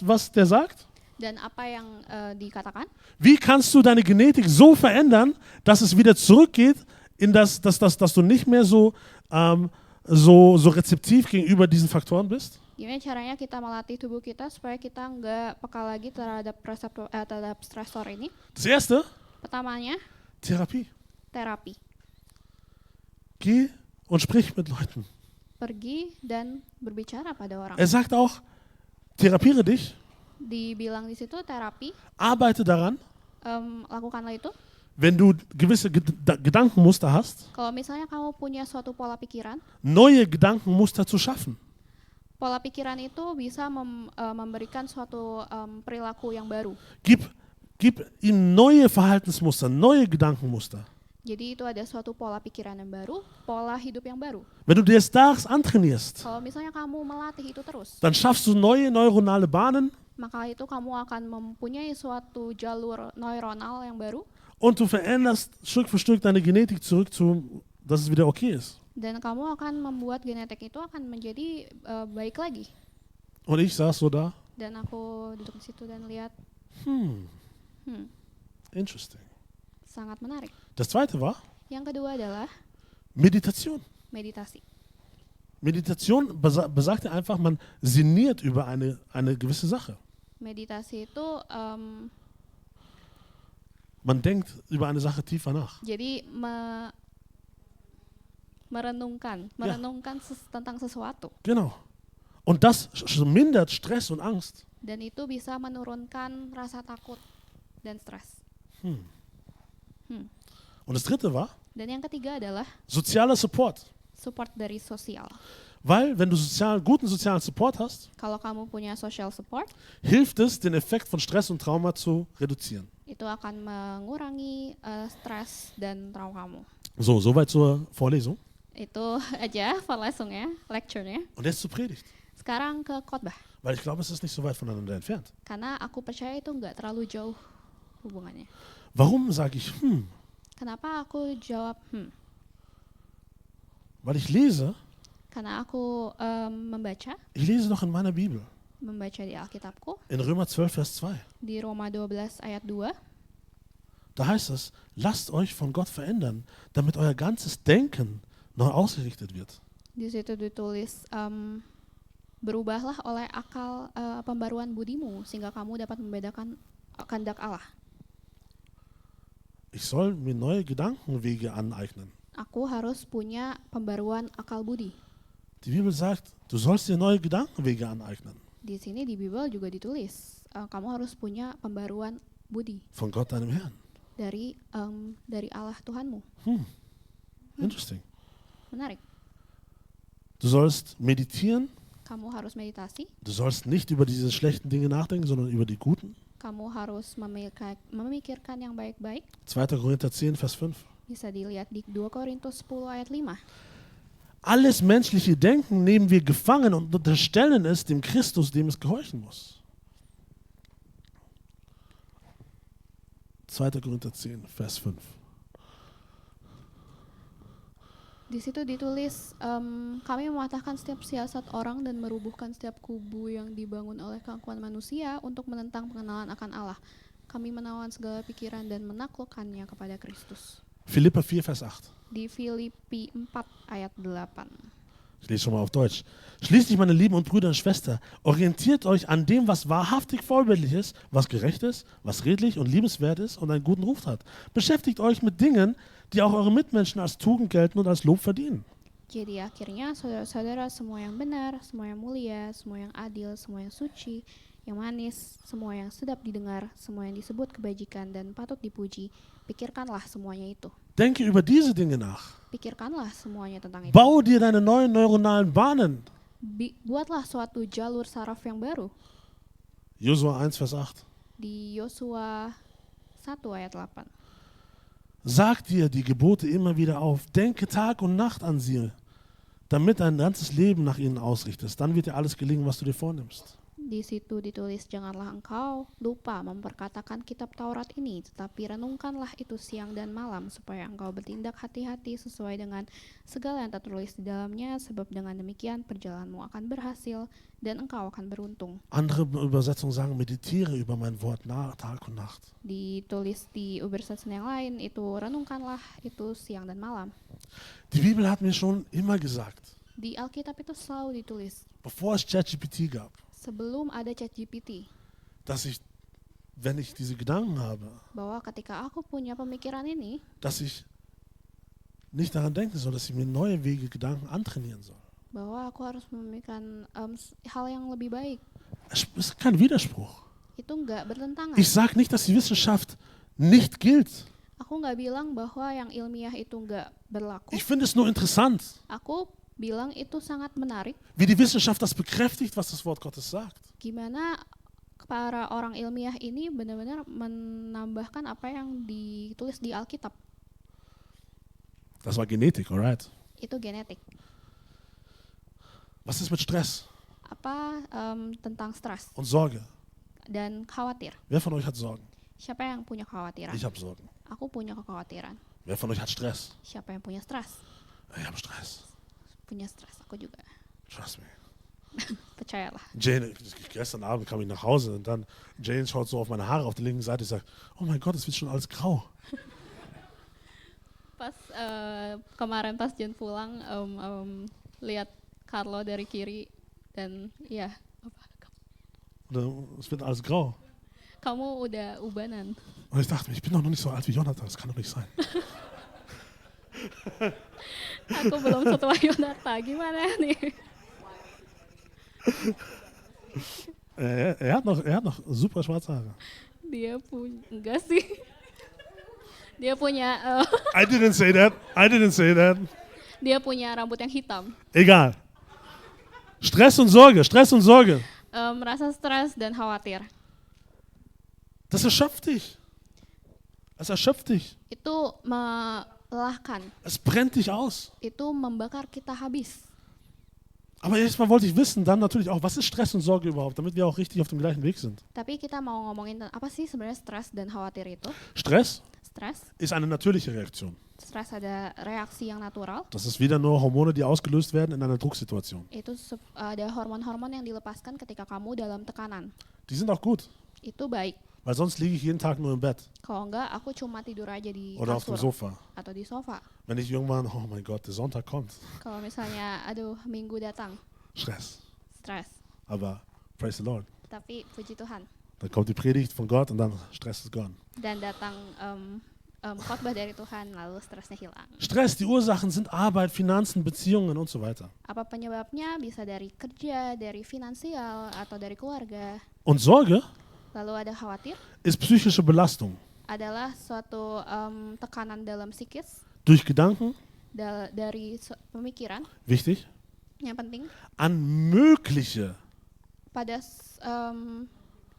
was der sagt? Dan apa yang dikatakan? Wie kannst du deine Genetik so verändern, dass es wieder zurückgeht in dass du nicht mehr so rezeptiv gegenüber diesen Faktoren bist? Gimana caranya kita melatih tubuh kita supaya kita nggak peka lagi terhadap terhadap stresor ini? Das erste, Pertamanya, Therapie. terapi. Geh und sprich mit Leuten. Pergi dan berbicara pada orang. Er sagt auch, therapiere dich, Dibilang di situ terapi, arbeite daran, lakukanlah itu. wenn du gewisse Gedankenmuster hast, Kalau misalnya kamu punya suatu pola pikiran, neue Gedankenmuster zu schaffen. pola pikiran itu bisa memberikan suatu perilaku yang baru. Gib ihm neue Verhaltensmuster, neue Gedankenmuster. Jadi itu ada suatu pola pikiran yang baru, pola hidup yang baru. Wenn du dir das antrainierst, Kalau misalnya kamu melatih itu terus, dann schaffst du neue neuronale Bahnen maka itu kamu akan mempunyai suatu jalur neuronal yang baru und du veränderst Stück für Stück deine Genetik zurück zu, dass es wieder okay ist. dan kamu akan membuat genetik itu akan menjadi baik lagi. Und ich saß so da, Dan aku duduk di situ dan lihat, interesting. sangat menarik. Das zweite war Yang kedua adalah Meditation. meditasi. Meditation besagt ja einfach, man sinniert über eine gewisse Sache. Meditasi itu Man denkt über eine Sache tiefer nach. jadi merenungkan tentang sesuatu. Genau. Und das mindert Stress und Angst. Dan itu bisa menurunkan rasa takut dan stres. Und das dritte war Dan yang ketiga adalah sozialer Support. support dari sosial. Weil, wenn du guten sozialen Support hast, Kalau kamu punya social support, hilft es, den Effekt von Stress und Trauma zu reduzieren. itu akan mengurangi stres dan trauma kamu. So, soweit zur Vorlesung. Itu aja Vorlesungnya, lecture-nya. Und jetzt zur Predigt. Sekarang ke khotbah. Weil ich glaube, es ist nicht so weit voneinander entfernt. Karena aku percaya itu nggak terlalu jauh hubungannya. Warum sage ich Kenapa aku jawab Weil ich lese Karena aku membaca noch in meiner Bibel. di Alkitabku, In Römer 12, Vers 2. di Roma 12 ayat 2. Da heißt es, lasst euch von Gott verändern, damit euer ganzes Denken neu ausgerichtet wird. Di situ ditulis, berubahlah oleh akal pembaruan budimu, sehingga kamu dapat membedakan kehendak Allah. Ich soll mir neue Gedankenwege aneignen. Aku harus punya pembaruan akal budi. Die Bibel sagt, du sollst dir neue Gedankenwege aneignen. Di sini di Bible juga ditulis, kamu harus punya pembaruan budi Von Gott, deinem Herrn. dari Allah Tuhanmu. Interesting. Menarik. Du sollst meditieren. Kamu harus meditasi. Du sollst nicht über diese schlechten Dinge nachdenken, sondern über die guten. Kamu harus memikirkan yang baik-baik. 2. Korinther 10, Vers 5. Bisa dilihat di 2 Korintus 10 ayat 5. Alles menschliche Denken nehmen wir gefangen und unterstellen es dem Christus, dem es gehorchen muss. 2. Korinther 10, Vers 5. Di situ ditulis, kami mematahkan setiap siasat orang dan merubuhkan setiap kubu yang dibangun oleh keangkuhan manusia untuk menentang pengenalan akan Allah. Kami menawan segala pikiran dan menaklukkannya kepada Kristus. Philipper 4, Vers 8. Di Filipi 4 ayat 8. Ich lese schon mal auf Deutsch. Schließlich, meine lieben und Brüder und Schwestern, orientiert euch an dem, was wahrhaftig vorbildlich ist, was gerecht ist, was redlich und liebenswert ist und einen guten Ruf hat. Beschäftigt euch mit Dingen, die auch eure Mitmenschen als Tugend gelten und als Lob verdienen. Jadi akhirnya saudara-saudara, semua yang benar, semua yang mulia, semua yang adil, semua yang suci, yang manis, semua yang sedap didengar, semua yang disebut kebajikan dan patut dipuji, pikirkanlah semuanya itu. Denke über diese Dinge nach. Pikirkanlah semuanya tentang itu. Baue dir deine neuen neuronalen Bahnen. Buatlah suatu jalur saraf yang baru. Josua 1, Vers 8. Di Yosua 1 ayat 8. Sag dir die Gebote immer wieder auf. Denke Tag und Nacht an sie, damit dein ganzes Leben nach ihnen ausrichtest. Dann wird dir alles gelingen, was du dir vornimmst. Di situ ditulis, janganlah engkau lupa memperkatakan kitab Taurat ini, tetapi renungkanlah itu siang dan malam, supaya engkau bertindak hati-hati sesuai dengan segala yang tertulis di dalamnya, sebab dengan demikian perjalananmu akan berhasil dan engkau akan beruntung. Andere Übersetzungen sagen, meditiere über mein Wort Tag und Nacht. Ditulis di übersetzung yang lain, itu renungkanlah itu siang dan malam. Die Bibel hat mir schon immer gesagt, Di Alkitab itu selalu ditulis, bevor es ChatGPT gab, sebelum ada ChatGPT, dass ich, wenn ich diese Gedanken habe, bahwa ketika aku punya pemikiran ini, dass ich nicht daran denken soll, dass ich mir neue Wege, Gedanken antrainieren soll. bahwa aku harus memikirkan hal yang lebih baik. Es ist kein Widerspruch. Itu nggak bertentangan. Ich sage nicht, dass die Wissenschaft nicht gilt. Aku nggak bilang bahwa yang ilmiah itu nggak berlaku. Ich finde es nur interessant, Aku bilang itu sangat menarik. wie die Wissenschaft das bekräftigt, was das Wort Gottes sagt. Gimana para orang ilmiah ini benar-benar menambahkan apa yang ditulis di Alkitab. Das war Genetik, alright. Itu genetik. Was ist mit Stress Apa tentang stres und Sorge? dan khawatir. Wer von euch hat Sorgen? Siapa yang punya kekhawatiran? Ich habe Sorgen. Aku punya kekhawatiran. Wer von euch hat Stress? Siapa yang punya stres? Ich habe Stress. Punya stres, aku juga. Trust me. Percayalah. Jane, gestern Abend kam ich nach Hause und dann Jane schaut so auf meine Haare auf der linken Seite und sagt, oh mein Gott, es wird schon alles grau. Pas kemarin pas Jen pulang, lihat Carlo dari kiri dan ya, Es wird alles grau. kamu udah ubanan. Und ich dachte mir, ich bin doch noch nicht so alt wie Jonathan, das kann doch nicht sein. Aku belum setua Yonata, gimana nih? Er hat noch super schwarze Haare. Dia punya, enggak sih. Dia punya, I didn't say that. dia punya rambut yang hitam. Egal. Stress und Sorge. Merasa stres dan khawatir. Das erschöpft dich. Itu melelahkan. Es brennt dich aus. Itu membakar kita habis. Aber erstmal wollte ich wissen, dann natürlich auch, was ist Stress und Sorge überhaupt, damit wir auch richtig auf dem gleichen Weg sind. Tapi kita mau ngomongin apa sih sebenarnya stres dan khawatir itu? Stress Stres ist eine natürliche Reaktion. Stres ada reaksi yang natural. Das ist wieder nur Hormone, die ausgelöst werden in einer Drucksituation. Itu ada hormon-hormon yang dilepaskan ketika kamu dalam tekanan. Die sind auch gut, Itu baik. weil sonst liege ich jeden Tag nur im Bett Kalau enggak, aku cuma tidur aja di oder auf dem kasur Sofa. atau di sofa. Wenn ich irgendwann, oh mein Gott, der Sonntag kommt, Kalau misalnya, aduh, minggu datang, Stress. stres. Aber praise the Lord. Tapi puji Tuhan. Dann kommt die Predigt von Gott und dann Stress ist gone. Dan datang khotbah dari Tuhan, lalu stresnya hilang. Stress, die Ursachen sind Arbeit, Finanzen, Beziehungen und so weiter. Apa penyebabnya? Bisa dari kerja, dari finansial, atau dari keluarga. Und Sorge Lalu ada khawatir, ist psychische Belastung adalah suatu tekanan dalam psikis, durch Gedanken, dari pemikiran, wichtig, yang penting, an mögliche pada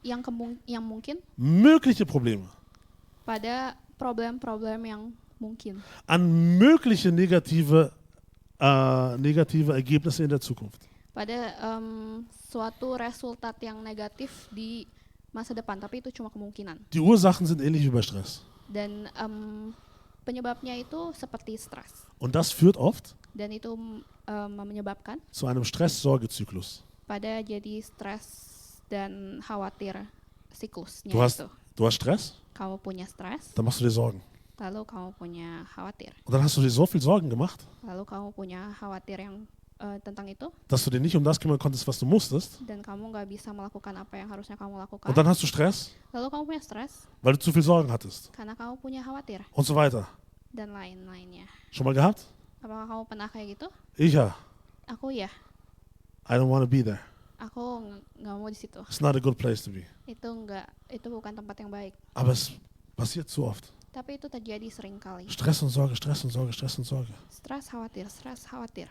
yang mungkin, mögliche Probleme, pada problem-problem yang mungkin, an mögliche negative Ergebnisse in der Zukunft. pada suatu resultat yang negatif di masa depan, tapi itu cuma kemungkinan. Die Ursachen sind ähnlich wie bei Stress. Dan penyebabnya itu seperti stres. Und das führt oft Dan itu menyebabkan zu einem Stress-Sorge-Zyklus. pada jadi stres dan khawatir siklusnya Du hast itu. Stress, Kamu punya stres, dann machst du dir Sorgen. lalu kamu punya khawatir. Und dann hast du dir so viel Sorgen gemacht, Lalu kamu punya khawatir yang tentang itu, dass du dir nicht um das kümmern konntest, was du musstest. dan kamu nggak bisa melakukan apa yang harusnya kamu lakukan. Und dann hast du Stress, Lalu kamu punya stres weil du zu viel Sorgen hattest. karena kamu punya khawatir Und so weiter. dan lain-lainnya. Schon mal gehabt? Apakah kamu pernah kayak gitu? Ich ja. Aku ya. I don't want to be there. Aku nggak mau di situ. It's not a good place to be. Itu bukan tempat yang baik. Aber es passiert zu oft. Tapi itu terjadi sering kali. Stress und Sorge, Stress und Sorge, Stress und Sorge. Stres, khawatir.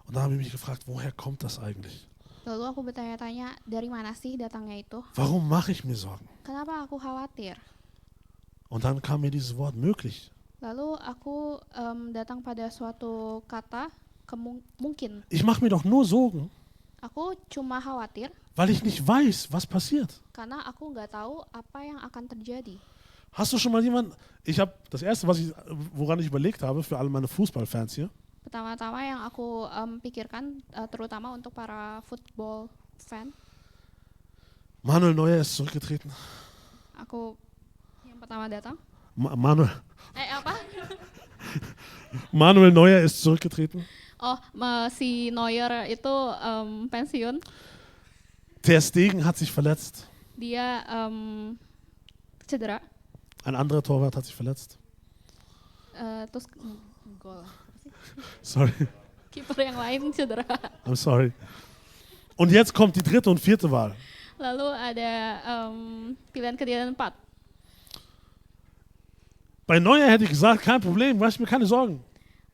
Und da habe ich mich gefragt, woher kommt das eigentlich? Lalu aku bertanya-tanya, dari mana sih datangnya itu? Warum mache ich mir Sorgen? Kenapa aku khawatir? Und dann kam mir dieses Wort möglich. Lalu aku datang pada suatu kata, mungkin. Ich mache mir doch nur Sorgen, Aku cuma khawatir weil ich nicht weiß, was passiert. karena aku nggak tahu apa yang akan terjadi. Hast du schon mal jemanden, das erste, woran ich überlegt habe, für alle meine Fußballfans hier, Pertama-tama yang aku pikirkan, terutama untuk para football fan, Manuel Neuer ist zurückgetreten. aku yang pertama datang. Apa? Manuel Neuer ist zurückgetreten. Oh, si Neuer itu pensiun. Ter Stegen hat sich verletzt. Dia cedera. Ein anderer Torwart hat sich verletzt. Terus gol. Sorry, Kiper yang lain cedera. I'm sorry. Und jetzt kommt die dritte und vierte Wahl. Lalu ada pilihan ketiga dan 4. Bei Neuer hätte ich gesagt, kein Problem, mach ich mir keine Sorgen.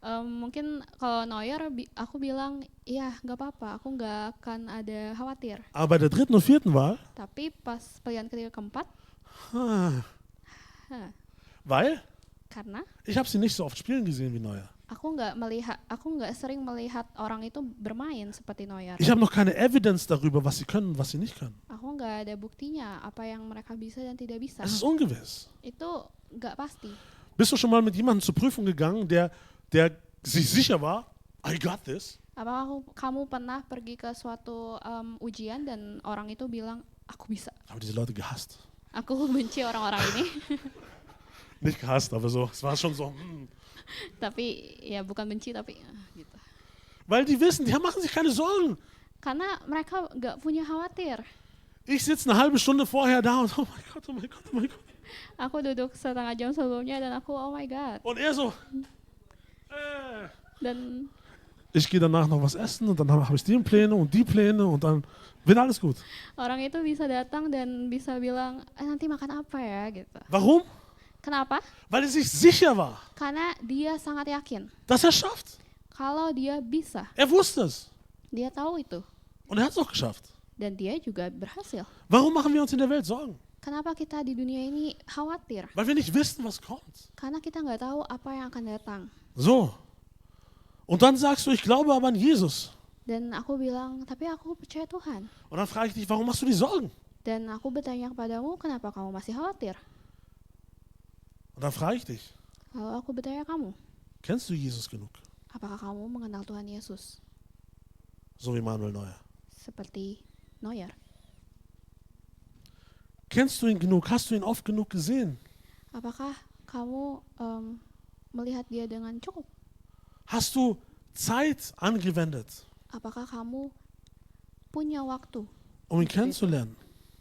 Mungkin kalau Neuer aku bilang iya nggak apa-apa, aku nggak akan ada khawatir. Aber bei der dritten und vierten Wahl, Tapi pas pilihan ketiga keempat, weil karena ich habe sie nicht so oft spielen gesehen wie Neuer. aku nggak sering melihat orang itu bermain seperti Neuer. Ich habe noch keine Evidence darüber, was sie können und was sie nicht können. Aku nggak ada buktinya apa yang mereka bisa dan tidak bisa. Es ist ungewiss. Itu nggak pasti. Bist du schon mal mit jemandem zur Prüfung gegangen, der sich sicher war, I got this? Apakah kamu pernah pergi ke suatu ujian dan orang itu bilang aku bisa? Ich habe diese Leute gehasst. Aku benci orang-orang ini. Nicht gehasst, aber so, es war schon so. Tapi ya bukan benci tapi gitu. Weil die wissen, die machen sich keine Sorgen. Karena mereka nggak punya khawatir. Ich sitze eine halbe Stunde vorher da und oh mein Gott, oh mein Gott, oh mein Gott. Aku duduk setengah jam sebelumnya dan aku oh my god. Und er so, Dan ich gehe danach noch was essen und dann habe ich die Pläne und die Pläne und dann wird alles gut. orang itu bisa datang dan bisa bilang nanti makan apa ya gitu. Warum? Kenapa? Weil er sich sicher war, Karena dia sangat yakin dass er schafft. kalau dia bisa. Er wusste es Dia tahu itu und er hat es auch geschafft. dan dia juga berhasil. Warum machen wir uns in der Welt Sorgen? Kenapa kita di dunia ini khawatir? Weil wir nicht wissen, was kommt. Karena kita nggak tahu apa yang akan datang. So. Und dann sagst du, ich glaube aber an Jesus. Dan aku bilang, tapi aku percaya Tuhan. Und dann frage ich dich, warum machst du die Sorgen? Dan aku bertanya kepadamu, kenapa kamu masih khawatir? Und dann frage ich dich, Lalu aku bertanya kamu, kennst du Jesus genug? apakah kamu mengenal Tuhan Yesus? So wie Manuel Neuer. Seperti Neuer. Kennst du ihn genug? Hast du ihn oft genug gesehen? Apakah kamu melihat dia dengan cukup? Hast du Zeit angewendet, Apakah kamu punya waktu um ihn kennenzulernen?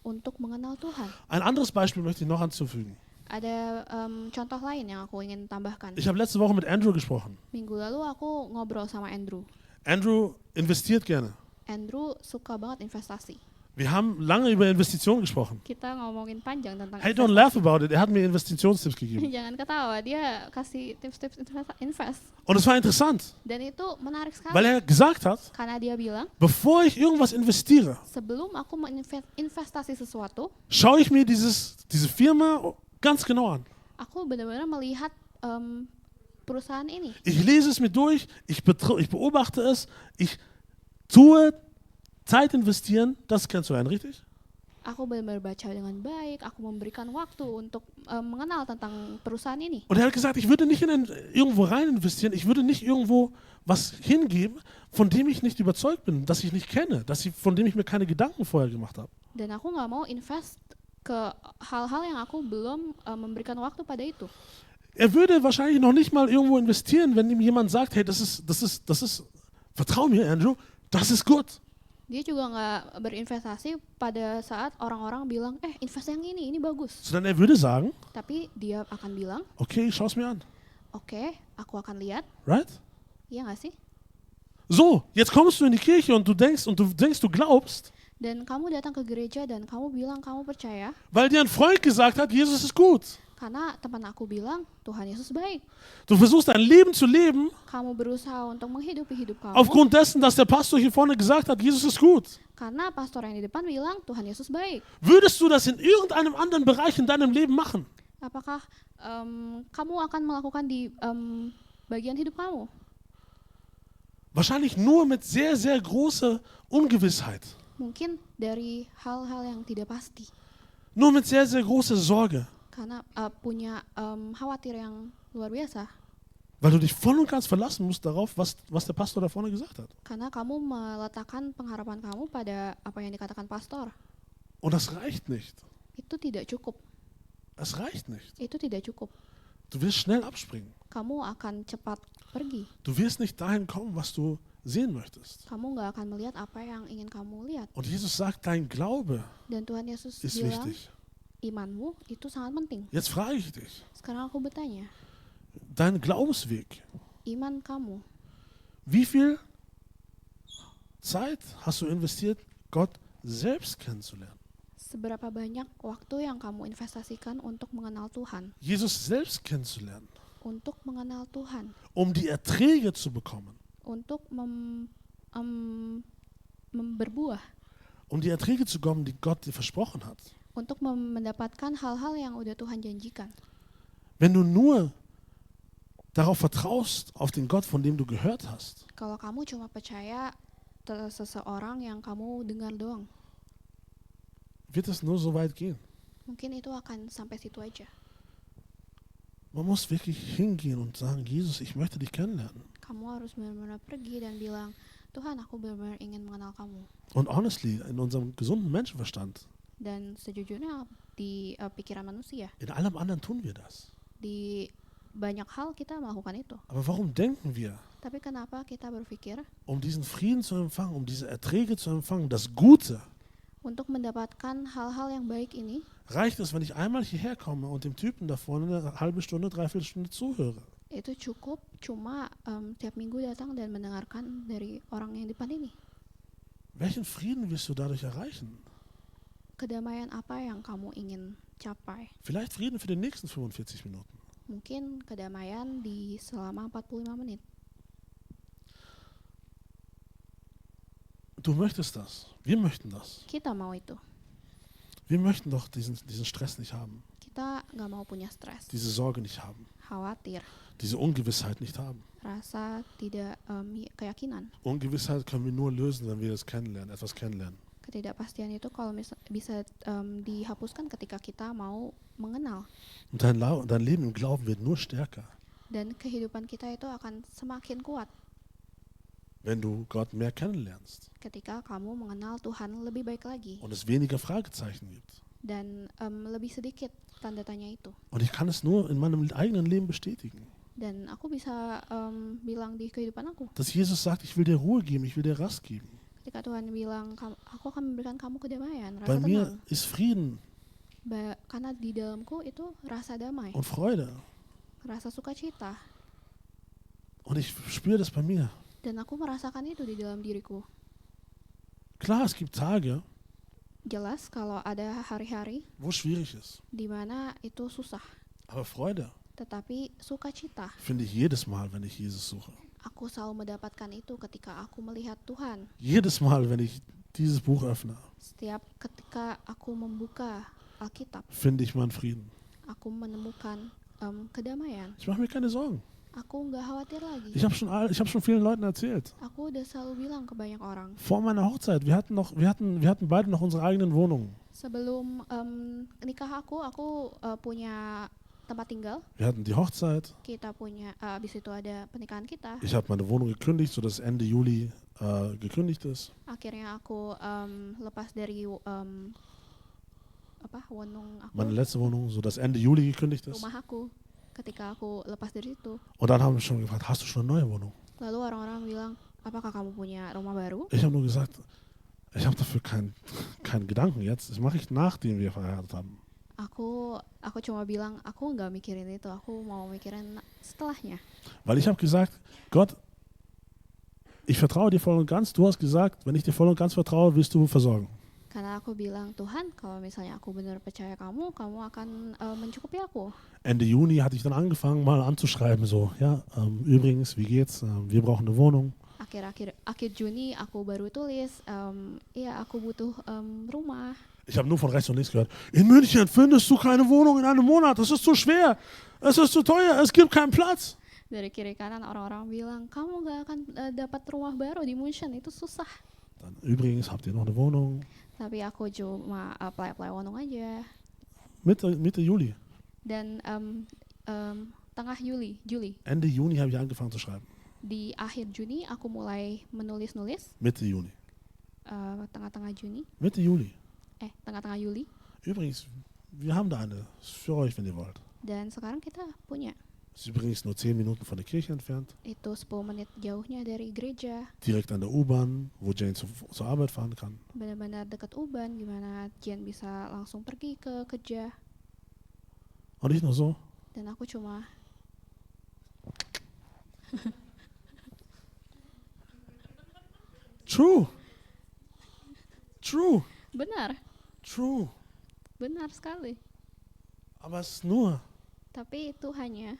untuk mengenal Tuhan? Ein anderes Beispiel möchte ich noch anzufügen. Ada contoh lain yang aku ingin tambahkan. Ich habe letzte Woche mit Andrew gesprochen. Minggu lalu aku ngobrol sama Andrew. Andrew investiert gerne. Andrew suka banget investasi. Wir haben lange über Investitionen gesprochen. Kita ngomongin panjang tentang Hey, don't laugh about it. Er hat mir Investitionstipps gegeben. Jangan ketawa, dia kasih tips-tips invest. Und es war interessant, Dan itu menarik sekali. weil er gesagt hat, Karena dia bilang, bevor ich irgendwas investiere, sebelum aku menginvestasi sesuatu, schaue ich mir diese Firma ganz genau an. aku benar-benar melihat perusahaan ini. Ich lese es mir durch, ich beobachte es, ich tue Zeit investieren, das kennst du einen, richtig? Aku benar-benar baca dengan baik, aku memberikan waktu untuk mengenal tentang perusahaan ini. Und er hat gesagt, ich würde nicht irgendwo rein investieren, ich würde nicht irgendwo was hingeben, von dem ich nicht überzeugt bin, das ich nicht kenne, von dem ich mir keine Gedanken vorher gemacht habe. Dan aku nggak mau invest ke hal-hal yang aku belum memberikan waktu pada itu. Er würde wahrscheinlich noch nicht mal irgendwo investieren, wenn ihm jemand sagt, hey, das ist, vertrau mir, Andrew, das ist gut. Dia juga nggak berinvestasi pada saat orang-orang bilang, invest yang ini bagus. Sondern er würde sagen, Tapi dia akan bilang, okay, ich schaue es mir an. oke, aku akan lihat. Right? Iya nggak sih? So, jetzt kommst du in die Kirche und du denkst, du glaubst, Dan kamu datang ke gereja dan kamu bilang kamu percaya weil dir ein Freund gesagt hat, Jesus ist gut. karena teman aku bilang Tuhan Yesus baik. Du versuchst ein Leben zu leben Kamu berusaha untuk menghidupi hidup kamu aufgrund dessen, dass der Pastor hier vorne gesagt hat, Jesus ist gut. karena pastor yang di depan bilang Tuhan Yesus baik. Würdest du das in irgendeinem anderen Bereich in deinem Leben machen? Apakah kamu akan melakukan di bagian hidup kamu? Wahrscheinlich nur mit sehr, sehr großer Ungewissheit. Mungkin dari hal-hal yang tidak pasti. Nur mit sehr, sehr großer Sorge. Karena punya khawatir yang luar biasa. Weil du dich voll und ganz verlassen musst darauf, was der Pastor da vorne gesagt hat. Karena kamu meletakkan pengharapan kamu pada apa yang dikatakan pastor. Und das reicht nicht. Itu tidak cukup. Das reicht nicht. Itu tidak cukup. Du wirst schnell abspringen. Kamu akan cepat pergi. Du wirst nicht dahin kommen, was du sehen möchtest. Kamu nggak akan melihat apa yang ingin kamu lihat. Und Jesus sagt, dein Glaube Dan Tuhan Yesus ist bilang, wichtig. imanmu itu sangat penting. Jetzt frage ich dich, Sekarang aku bertanya, dein Glaubensweg, iman kamu, wie viel Zeit hast du investiert, Gott selbst kennenzulernen? seberapa banyak waktu yang kamu investasikan untuk mengenal Tuhan? Jesus selbst kennenzulernen, Untuk mengenal Tuhan, um die Erträge zu bekommen, untuk berbuah, um die Erträge zu bekommen, die Gott dir versprochen hat. untuk mendapatkan hal-hal yang udah Tuhan janjikan. Wenn du nur darauf vertraust, auf den Gott, von dem du gehört hast, Kalau kamu cuma percaya seseorang yang kamu dengar doang, wird es nur so weit gehen. mungkin itu akan sampai situ aja. Man muss wirklich hingehen und sagen, Jesus, ich möchte dich kennenlernen. Kamu harus benar-benar pergi dan bilang, Tuhan, aku benar-benar ingin mengenal kamu. Und honestly, in unserem gesunden Menschenverstand, Dan sejujurnya di pikiran manusia, in allem anderen tun wir das. di banyak hal kita melakukan itu. Aber warum denken wir, Tapi kenapa kita berpikir um diesen Frieden zu empfangen, um diese Erträge zu empfangen, das Gute, untuk mendapatkan hal-hal yang baik ini, reicht es, wenn ich einmal hierher komme und dem Typen da vorne eine halbe Stunde, dreiviertel Stunde zuhöre? itu cukup cuma tiap minggu datang dan mendengarkan dari orang yang di depan ini. Welchen Frieden wirst du dadurch erreichen? Kedamaian apa yang kamu ingin capai? Vielleicht Frieden für die nächsten 45 Minuten. Mungkin kedamaian di selama 45 menit. Du möchtest das. Wir möchten das. Kita mau itu. Wir möchten doch diesen Stress nicht haben, Kita nggak mau punya stres, diese Sorge nicht haben, khawatir, diese Ungewissheit nicht haben. rasa tidak keyakinan. Ungewissheit können wir nur lösen, wenn wir das kennenlernen, etwas kennenlernen. Ketidakpastian itu kalau bisa dihapuskan ketika kita mau mengenal. Und dein Leben im Glauben wird nur stärker, Dan kehidupan kita itu akan semakin kuat wenn du Gott mehr kennenlernst ketika kamu mengenal Tuhan lebih baik lagi. und es weniger Fragezeichen gibt. Dan lebih sedikit tanda tanya itu. Und ich kann es nur in meinem eigenen Leben bestätigen, Dan aku bisa bilang di kehidupan aku. dass Jesus sagt, ich will dir Ruhe geben, ich will dir Rast geben. Ketika Tuhan bilang, aku akan memberikan kamu kedamaian, Bei rasa mir tenang. ist Frieden Karena di dalamku itu rasa damai, und Freude. rasa sukacita. Und ich spüre das bei mir. Dan aku merasakan itu di dalam diriku. Klar, es gibt Tage, Jelas kalau ada hari-hari wo es schwierig ist. di mana itu susah. Aber Freude Tetapi sukacita, finde ich jedes Mal, wenn ich Jesus suche. aku selalu mendapatkan itu ketika aku melihat Tuhan. Jedes Mal, wenn ich dieses Buch öffne, Setiap ketika aku membuka Alkitab, finde ich meinen Frieden. aku menemukan kedamaian. Ich mache mir keine Sorgen. Aku nggak khawatir lagi. Ich habe schon vielen Leuten erzählt. Aku udah selalu bilang ke banyak orang. Vor meiner Hochzeit, wir hatten beide noch unsere eigenen Wohnungen. Sebelum nikah aku punya tempat tinggal. Wir hatten die Hochzeit. Kita punya, abis itu ada pernikahan kita. Ich habe meine Wohnung gekündigt, sodass Ende Juli gekündigt ist. Akhirnya aku lepas dari wonong aku, Meine letzte Wohnung, sodass Ende Juli gekündigt ist. rumah aku. Ketika aku lepas dari situ, Und dann haben wir schon gefragt, hast du schon eine neue Wohnung? lalu orang-orang bilang, apakah kamu punya rumah baru? Ich habe nur gesagt, ich habe dafür keinen Gedanken jetzt. Das mache ich, nachdem wir verheiratet haben. Aku cuma bilang, aku nggak mikirin itu, aku mau mikirin setelahnya. Weil ich habe gesagt, Gott, ich vertraue dir voll und ganz. Du hast gesagt, wenn ich dir voll und ganz vertraue, wirst du versorgen. Karena aku bilang, Tuhan, kalau misalnya aku benar percaya kamu, kamu akan mencukupi aku. Ende Juni hatte ich dann angefangen, mal anzuschreiben, so, ja, übrigens, wie geht's? Wir brauchen eine Wohnung. Akhir Juni aku baru tulis, iya aku butuh rumah. Ich habe nur von rechts und links gehört, in München findest du keine Wohnung in einem Monat, das ist zu schwer, es ist zu teuer, es gibt keinen Platz. Dari kiri kanan orang-orang bilang, kamu gak akan dapat rumah baru di München, itu susah. Dann, übrigens, habt ihr noch eine Wohnung? Tapi aku cuma apply wohnung aja. Mitte Juli. Dan tengah Juli. Ende Juni habe ich angefangen zu schreiben. Di akhir Juni aku mulai menulis-nulis. Mitte Juni. Tengah-tengah Juni. Mitte Juli. Tengah-tengah Juli. Übrigens, wir haben da eine. Ist für euch, wenn ihr wollt. Dan sekarang kita punya. Ist übrigens nur 10 Minuten von der Kirche entfernt. Itu 10 menit jauhnya dari gereja. Direkt an der U-Bahn, wo Jane zur Arbeit fahren kann. Benar-benar dekat U-Bahn, gimana Jen bisa langsung pergi ke kerja. Und nicht nur so. Dan aku cuma True. benar sekali. Aber es ist nur, Tapi itu hanya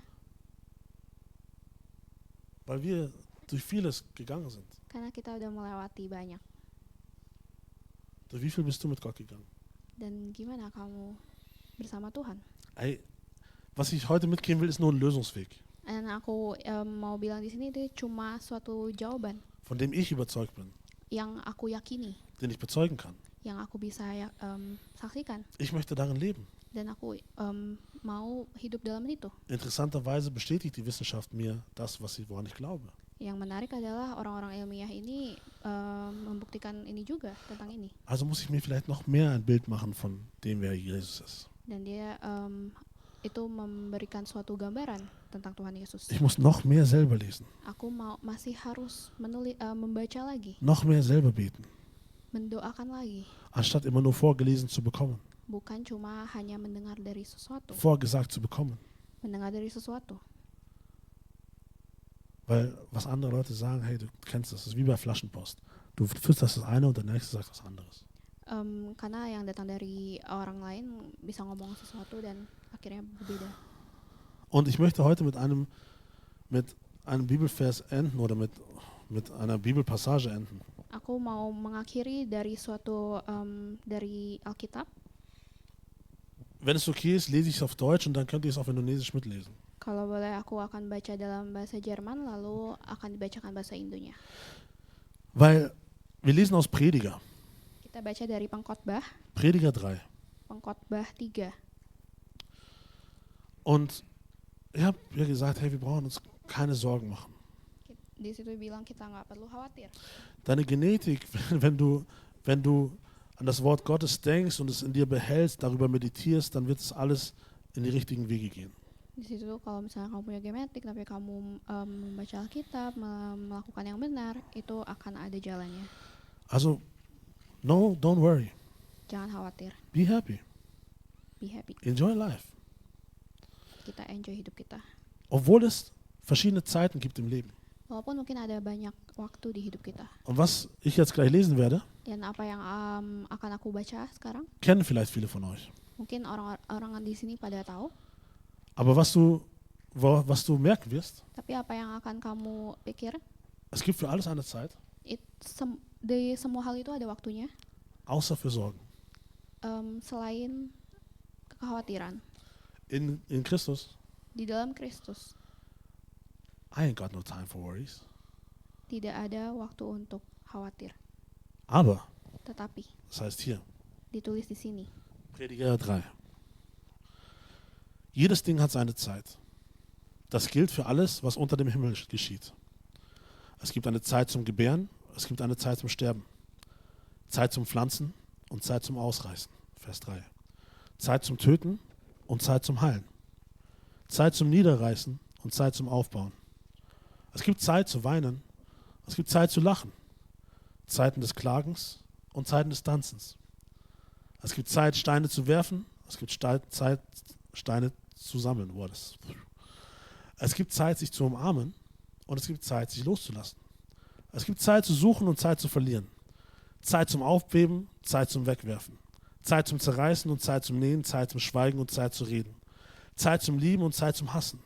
weil wir durch vieles gegangen sind. karena kita udah melewati banyak. Durch wie viel bist du mit Gott gegangen? Dan gimana kamu bersama Tuhan? Ey, was ich heute mitgeben will, ist nur ein Lösungsweg, Dan aku mau bilang di sini itu cuma suatu jawaban von dem ich überzeugt bin, yang aku yakini, den ich bezeugen kann. yang aku bisa saksikan. Ich möchte darin leben. Dan aku mau hidup dalam itu. Interessanterweise bestätigt die Wissenschaft mir das, woran ich glaube. Yang menarik adalah orang-orang ilmiah ini membuktikan ini juga tentang ini. Also muss ich mir vielleicht noch mehr ein Bild machen von dem, wer Jesus ist. Dan dia itu memberikan suatu gambaran tentang Tuhan Yesus. Ich muss noch mehr selber lesen, Aku masih harus membaca lagi, noch mehr selber beten, mendoakan lagi, anstatt immer nur vorgelesen zu bekommen, bukan cuma hanya mendengar dari sesuatu, vorgesagt zu bekommen. mendengar dari sesuatu. Weil was andere Leute sagen, hey, du kennst das ist wie bei Flaschenpost. Du flüsterst das eine und der nächste sagt was anderes. Karena yang datang dari orang lain bisa ngomong sesuatu dan akhirnya berbeda. Und ich möchte heute mit einem Bibelvers enden oder mit einer Bibelpassage enden. Aku mau mengakhiri dari suatu dari Alkitab. Wenn es okay ist, lese ich es auf Deutsch und dann könnt ihr es auf Indonesisch mitlesen. Kalau boleh aku akan baca dalam bahasa Jerman lalu akan dibacakan bahasa Indonya. Weil wir lesen aus Prediger. Kita baca dari Pengkhotbah, Prediger 3. Pengkhotbah 3. Und ich habe ja gesagt, hey, wir brauchen uns keine Sorgen machen. Di situ bilang kita nggak perlu khawatir. Deine Genetik, wenn du an das Wort Gottes denkst und es in dir behältst, darüber meditierst, dann wird es alles in die richtigen Wege gehen. Di situ kalau misalnya kamu punya genetik tapi kamu membaca Alkitab, melakukan yang benar, itu akan ada jalannya. Also, no, don't worry. Jangan khawatir, Be happy. be happy. Enjoy life. Kita enjoy hidup kita. Obwohl es verschiedene Zeiten gibt im Leben. Walaupun mungkin ada banyak waktu di hidup kita. Und was ich jetzt gleich lesen werde, Dan apa yang akan aku baca sekarang, kennen vielleicht viele von euch. mungkin orang-orang di sini pada tahu. Aber was du merken wirst, Tapi apa yang akan kamu pikir, es gibt für alles eine Zeit, di semua hal itu ada waktunya, außer für Sorgen. selain kekhawatiran. In Christus, Di dalam Kristus I ain't got no time for worries. tidak ada waktu untuk khawatir. Aber, Tetapi das heißt hier, ditulis di sini, Prediger 3. Jedes Ding hat seine Zeit. Das gilt für alles, was unter dem Himmel geschieht. Es gibt eine Zeit zum Gebären, es gibt eine Zeit zum Sterben. Zeit zum Pflanzen und Zeit zum Ausreißen. Vers 3. Zeit zum Töten und Zeit zum Heilen. Zeit zum Niederreißen und Zeit zum Aufbauen. Es gibt Zeit zu weinen, es gibt Zeit zu lachen. Zeiten des Klagens und Zeiten des Tanzens. Es gibt Zeit, Steine zu werfen, es gibt Zeit, Steine zu sammeln. Es gibt Zeit, sich zu umarmen und es gibt Zeit, sich loszulassen. Es gibt Zeit zu suchen und Zeit zu verlieren. Zeit zum Aufbeben, Zeit zum Wegwerfen. Zeit zum Zerreißen und Zeit zum Nähen, Zeit zum Schweigen und Zeit zu reden. Zeit zum Lieben und Zeit zum Hassen.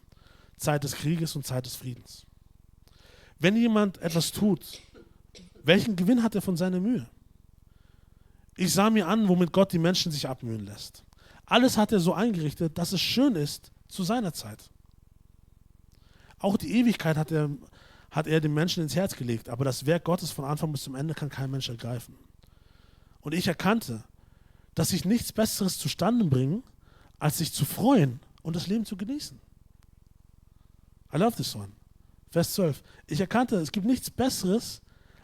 Zeit des Krieges und Zeit des Friedens. Wenn jemand etwas tut, welchen Gewinn hat er von seiner Mühe? Ich sah mir an, womit Gott die Menschen sich abmühen lässt. Alles hat er so eingerichtet, dass es schön ist zu seiner Zeit. Auch die Ewigkeit hat er dem Menschen ins Herz gelegt, aber das Werk Gottes von Anfang bis zum Ende kann kein Mensch ergreifen. Und ich erkannte, dass sich nichts Besseres zustande bringen, als sich zu freuen und das Leben zu genießen. I love this one. Vers 12. Ich erkannte, es gibt nichts Besseres,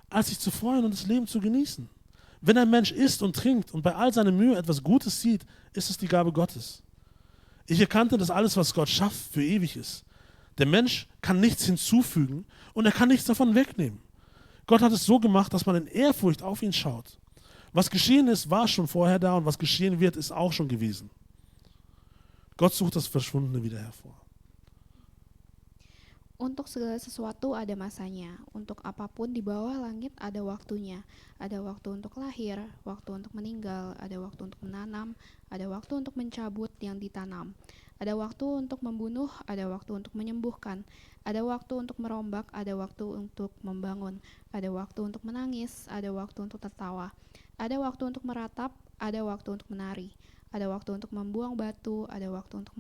als sich zu freuen und das Leben zu genießen. Wenn ein Mensch isst und trinkt und bei all seiner Mühe etwas Gutes sieht, ist es die Gabe Gottes. Ich erkannte, dass alles, was Gott schafft, für ewig ist. Der Mensch kann nichts hinzufügen und er kann nichts davon wegnehmen. Gott hat es so gemacht, dass man in Ehrfurcht auf ihn schaut. Was geschehen ist, war schon vorher da und was geschehen wird, ist auch schon gewesen. Gott sucht das Verschwundene wieder hervor. Untuk segala sesuatu ada masanya. Untuk apapun di bawah langit ada waktunya. Ada waktu untuk lahir, waktu untuk meninggal, ada waktu untuk menanam, ada waktu untuk mencabut yang ditanam. Ada waktu untuk membunuh, ada waktu untuk menyembuhkan. Ada waktu untuk merombak, ada waktu untuk membangun. Ada waktu untuk menangis, ada waktu untuk tertawa. Ada waktu untuk meratap, ada waktu untuk menari. Ada waktu untuk membuang batu, ada waktu untuk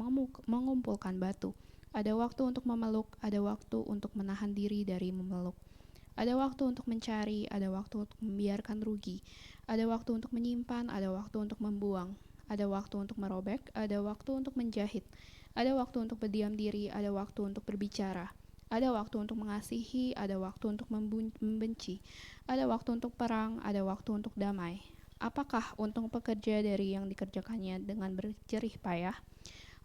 mengumpulkan batu. Ada waktu untuk memeluk, ada waktu untuk menahan diri dari memeluk. Ada waktu untuk mencari, ada waktu untuk membiarkan rugi. Ada waktu untuk menyimpan, ada waktu untuk membuang. Ada waktu untuk merobek, ada waktu untuk menjahit. Ada waktu untuk berdiam diri, ada waktu untuk berbicara. Ada waktu untuk mengasihi, ada waktu untuk membenci. Ada waktu untuk perang, ada waktu untuk damai. Apakah untung pekerja dari yang dikerjakannya dengan berjerih payah?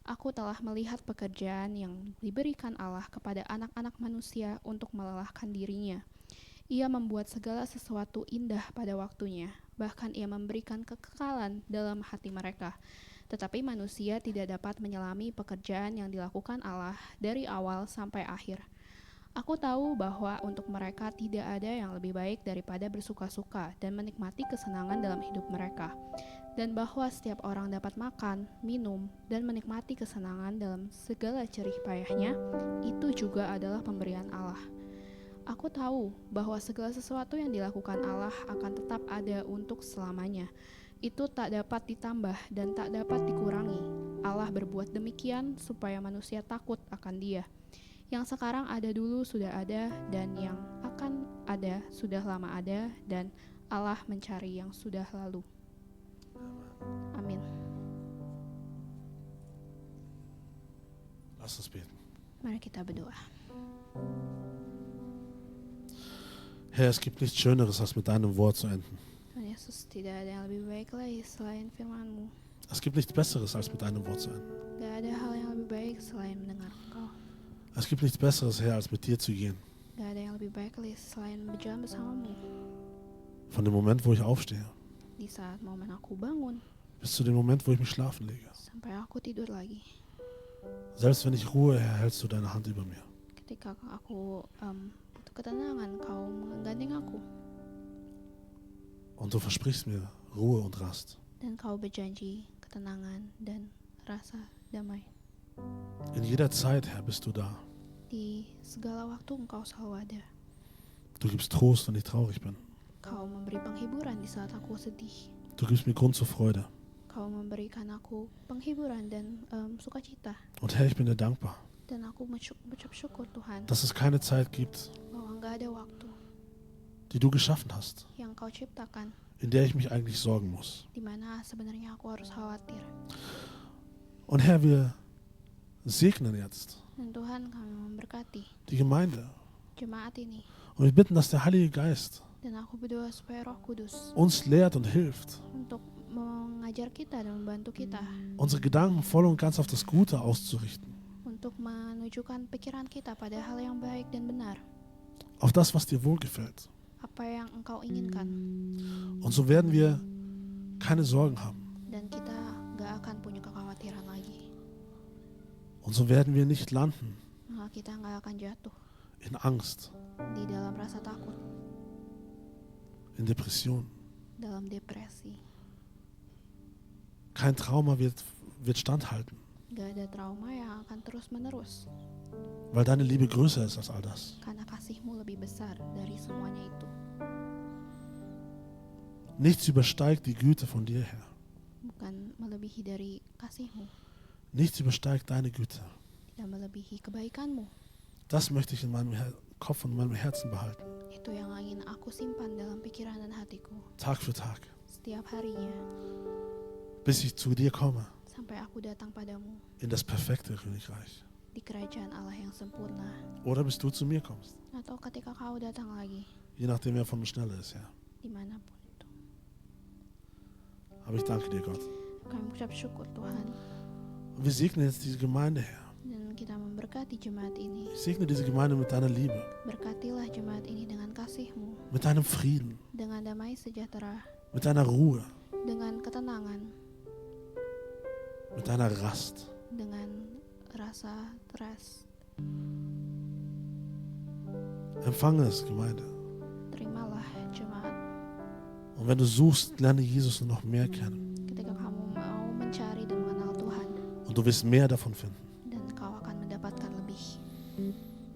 Aku telah melihat pekerjaan yang diberikan Allah kepada anak-anak manusia untuk melelahkan dirinya. Ia membuat segala sesuatu indah pada waktunya, bahkan ia memberikan kekekalan dalam hati mereka. Tetapi manusia tidak dapat menyelami pekerjaan yang dilakukan Allah dari awal sampai akhir. Aku tahu bahwa untuk mereka tidak ada yang lebih baik daripada bersuka-suka dan menikmati kesenangan dalam hidup mereka. Dan bahwa setiap orang dapat makan, minum, dan menikmati kesenangan dalam segala jerih payahnya, itu juga adalah pemberian Allah. Aku tahu bahwa segala sesuatu yang dilakukan Allah akan tetap ada untuk selamanya. Itu tak dapat ditambah dan tak dapat dikurangi. Allah berbuat demikian supaya manusia takut akan Dia. Yang sekarang ada dulu sudah ada, dan yang akan ada sudah lama ada, dan Allah mencari yang sudah lalu. Amin. Lass uns beten. Mari kita berdoa. Herr, es gibt nichts Schöneres, als mit deinem Wort zu enden. Tuhan Yesus, tidak ada yang lebih baik lagi selain firman-Mu. Es gibt nichts Besseres, als mit deinem Wort zu enden. Tidak ada hal yang lebih baik selain mendengar Engkau. Es gibt nichts Besseres, Herr, als mit dir zu gehen. Tidak ada yang lebih baik lagi selain berjalan bersama-Mu. Von dem Moment, wo ich aufstehe, Di saat momen aku bangun, bis zu dem Moment, wo ich mich schlafen lege. sampai aku tidur lagi. Selbst wenn ich ruhe, Herr, hältst du deine Hand über mir. Ketika aku butuh ketenangan, Kau menggandeng aku. Und du versprichst mir Ruhe und Rast. Dan Kau berjanji ketenangan dan rasa damai. In jeder Zeit, Herr, bist du da. Di segala waktu Engkau selalu ada. Du gibst Trost, wenn ich traurig bin. Kau memberi penghiburan di saat aku sedih. Du gibst mir Grund zur Freude. Kau memberikan aku penghiburan dan sukacita. Und Herr, ich bin dir dankbar, Dan aku mengucap syukur Tuhan dass es keine Zeit gibt, bahwa enggak ada waktu die du geschaffen hast, yang Kau ciptakan in der ich mich eigentlich sorgen muss. di mana sebenarnya aku harus khawatir. Und Herr, wir segnen jetzt Dan Tuhan, kami memberkati die Gemeinde. jemaat ini. Und wir bitten, dass der Heilige Geist Dan aku berdoa supaya Roh Kudus uns lehrt und hilft, untuk mengajar kita dan membantu kita unsere Gedanken voll und ganz auf das Gute auszurichten. untuk menunjukkan pikiran kita pada hal yang baik dan benar, Auf das, was dir wohlgefällt. apa yang Engkau inginkan. Und so werden wir keine Sorgen haben. Dan kita gak akan punya kekhawatiran lagi. Und so werden wir nicht landen Maka kita gak akan jatuh in Angst, di dalam rasa takut, in Depressionen. dalam depresi. Kein Trauma wird standhalten, Gak ada trauma yang akan terus-menerus, weil deine Liebe größer ist als all das. karena kasihmu lebih besar dari semuanya itu. Nichts übersteigt die Güte von dir her. Bukan melebihi dari kasihmu, Nichts übersteigt deine Güte. tidak melebihi kebaikanmu. Das möchte ich in meinem Kopf und in meinem Herzen behalten. Itu yang ingin aku simpan dalam pikiran dan hatiku Tag für Tag. setiap harinya, Bis ich zu dir komme. sampai aku datang padamu In das perfekte Königreich. di kerajaan Allah yang sempurna. Oder bis du zu mir kommst. Atau ketika kau datang lagi, Je nachdem, wer von uns schneller ist, ja. dimanapun itu. Aber ich danke dir, Gott. Kami mengucap syukur Tuhan, Und wir segnen jetzt diese Gemeinde, Herr. dan kita memberkati jemaat ini. Ich segne diese Gemeinde mit deiner Liebe, Berkatilah jemaat ini dengan kasihmu, mit deinem Frieden, dengan damai sejahtera, mit deiner Ruhe, dengan ketenangan, mit deiner Rast. dengan rasa rest. Empfange es, Gemeinde. Terimalah jemaat. Und wenn du suchst, lerne Jesus nur noch mehr kennen. Ketika kamu mau mencari dan mengenal Tuhan, Und du wirst mehr davon finden. dan kau akan mendapatkan lebih.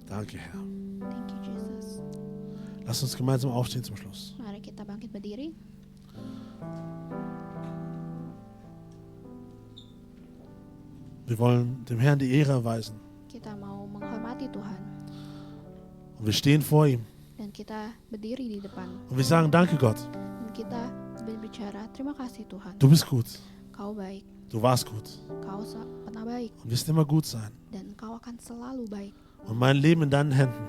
Danke, Herr. Thank you, Jesus. Lass uns gemeinsam aufstehen zum Schluss. Mari kita bangkit berdiri. Wir wollen dem Herrn die Ehre erweisen. Kita mau menghormati Tuhan, Und wir stehen vor ihm. dan kita berdiri di depan, Und wir sagen, danke Gott. dan kita berbicara, terima kasih Tuhan, Du bist gut. kau baik, Du warst gut. kau pernah baik, Und wirst immer gut sein. dan kau akan selalu baik. Und mein Leben in deinen Händen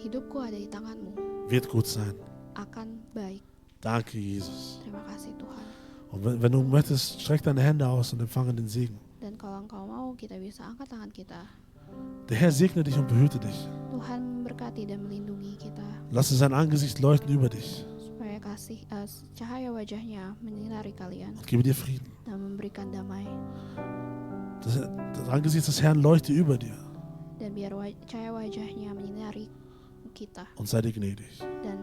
Hidupku ada di tanganmu, wird gut sein. akan baik. Danke, Jesus. Terima kasih Tuhan. Und wenn du möchtest, streck deine Hände aus und empfange den Segen. Dan kalau engkau mau, kita bisa angkat tangan kita. Der Herr segne dich und behüte dich. Tuhan memberkati dan melindungi kita, Lasse sein Angesicht leuchten über dich supaya cahaya wajahnya menyinari kalian und gebe dir Frieden. dan memberikan damai. Das Angesicht des Herrn leuchte über dir Dan biar cahaya wajahnya menyinari kita, und sei dir gnädig. dan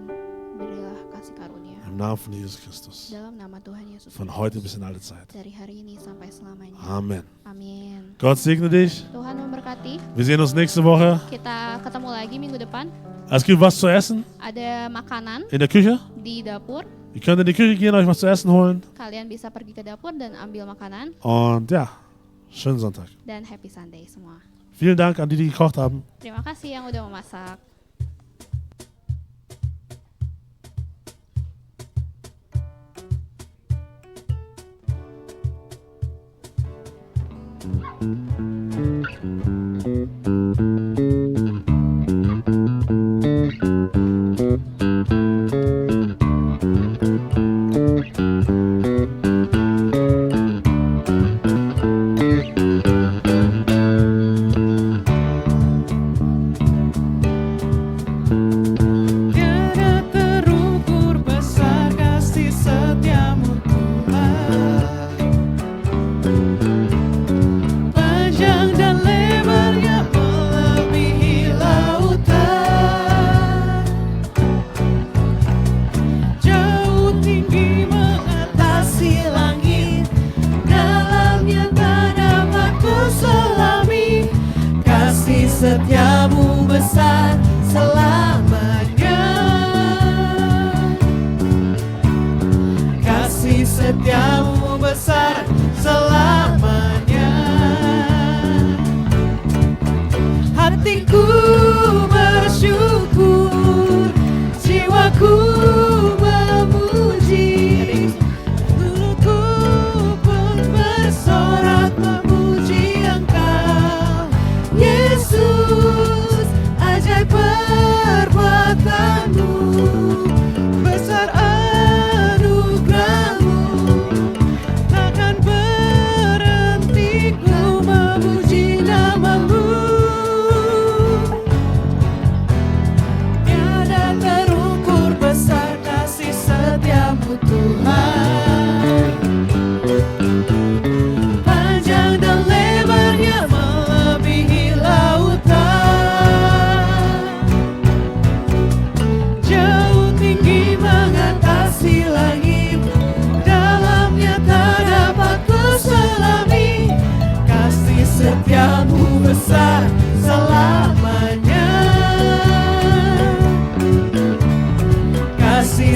berilah kasih karunia. Im Namen von Jesus Christus. Dalam nama Tuhan Yesus Von Kristus, heute bis in alle Zeit. dari hari ini sampai selamanya. Amen. Amin. Gott segne dich. Tuhan memberkati. Wir sehen uns nächste Woche. Kita ketemu lagi minggu depan. Es gibt was zu essen Ada makanan in der Küche. di dapur. Ihr könnt in die Küche gehen, euch was zu essen holen. Kalian bisa pergi ke dapur dan ambil makanan. Und ja, schönen Sonntag. Dan happy Sunday semua. Vielen Dank an die, die gekocht haben. Terima kasih yang udah memasak.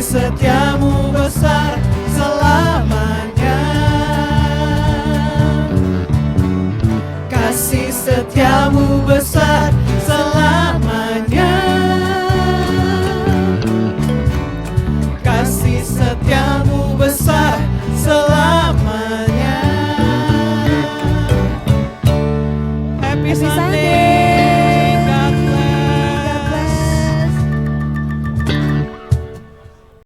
setiamu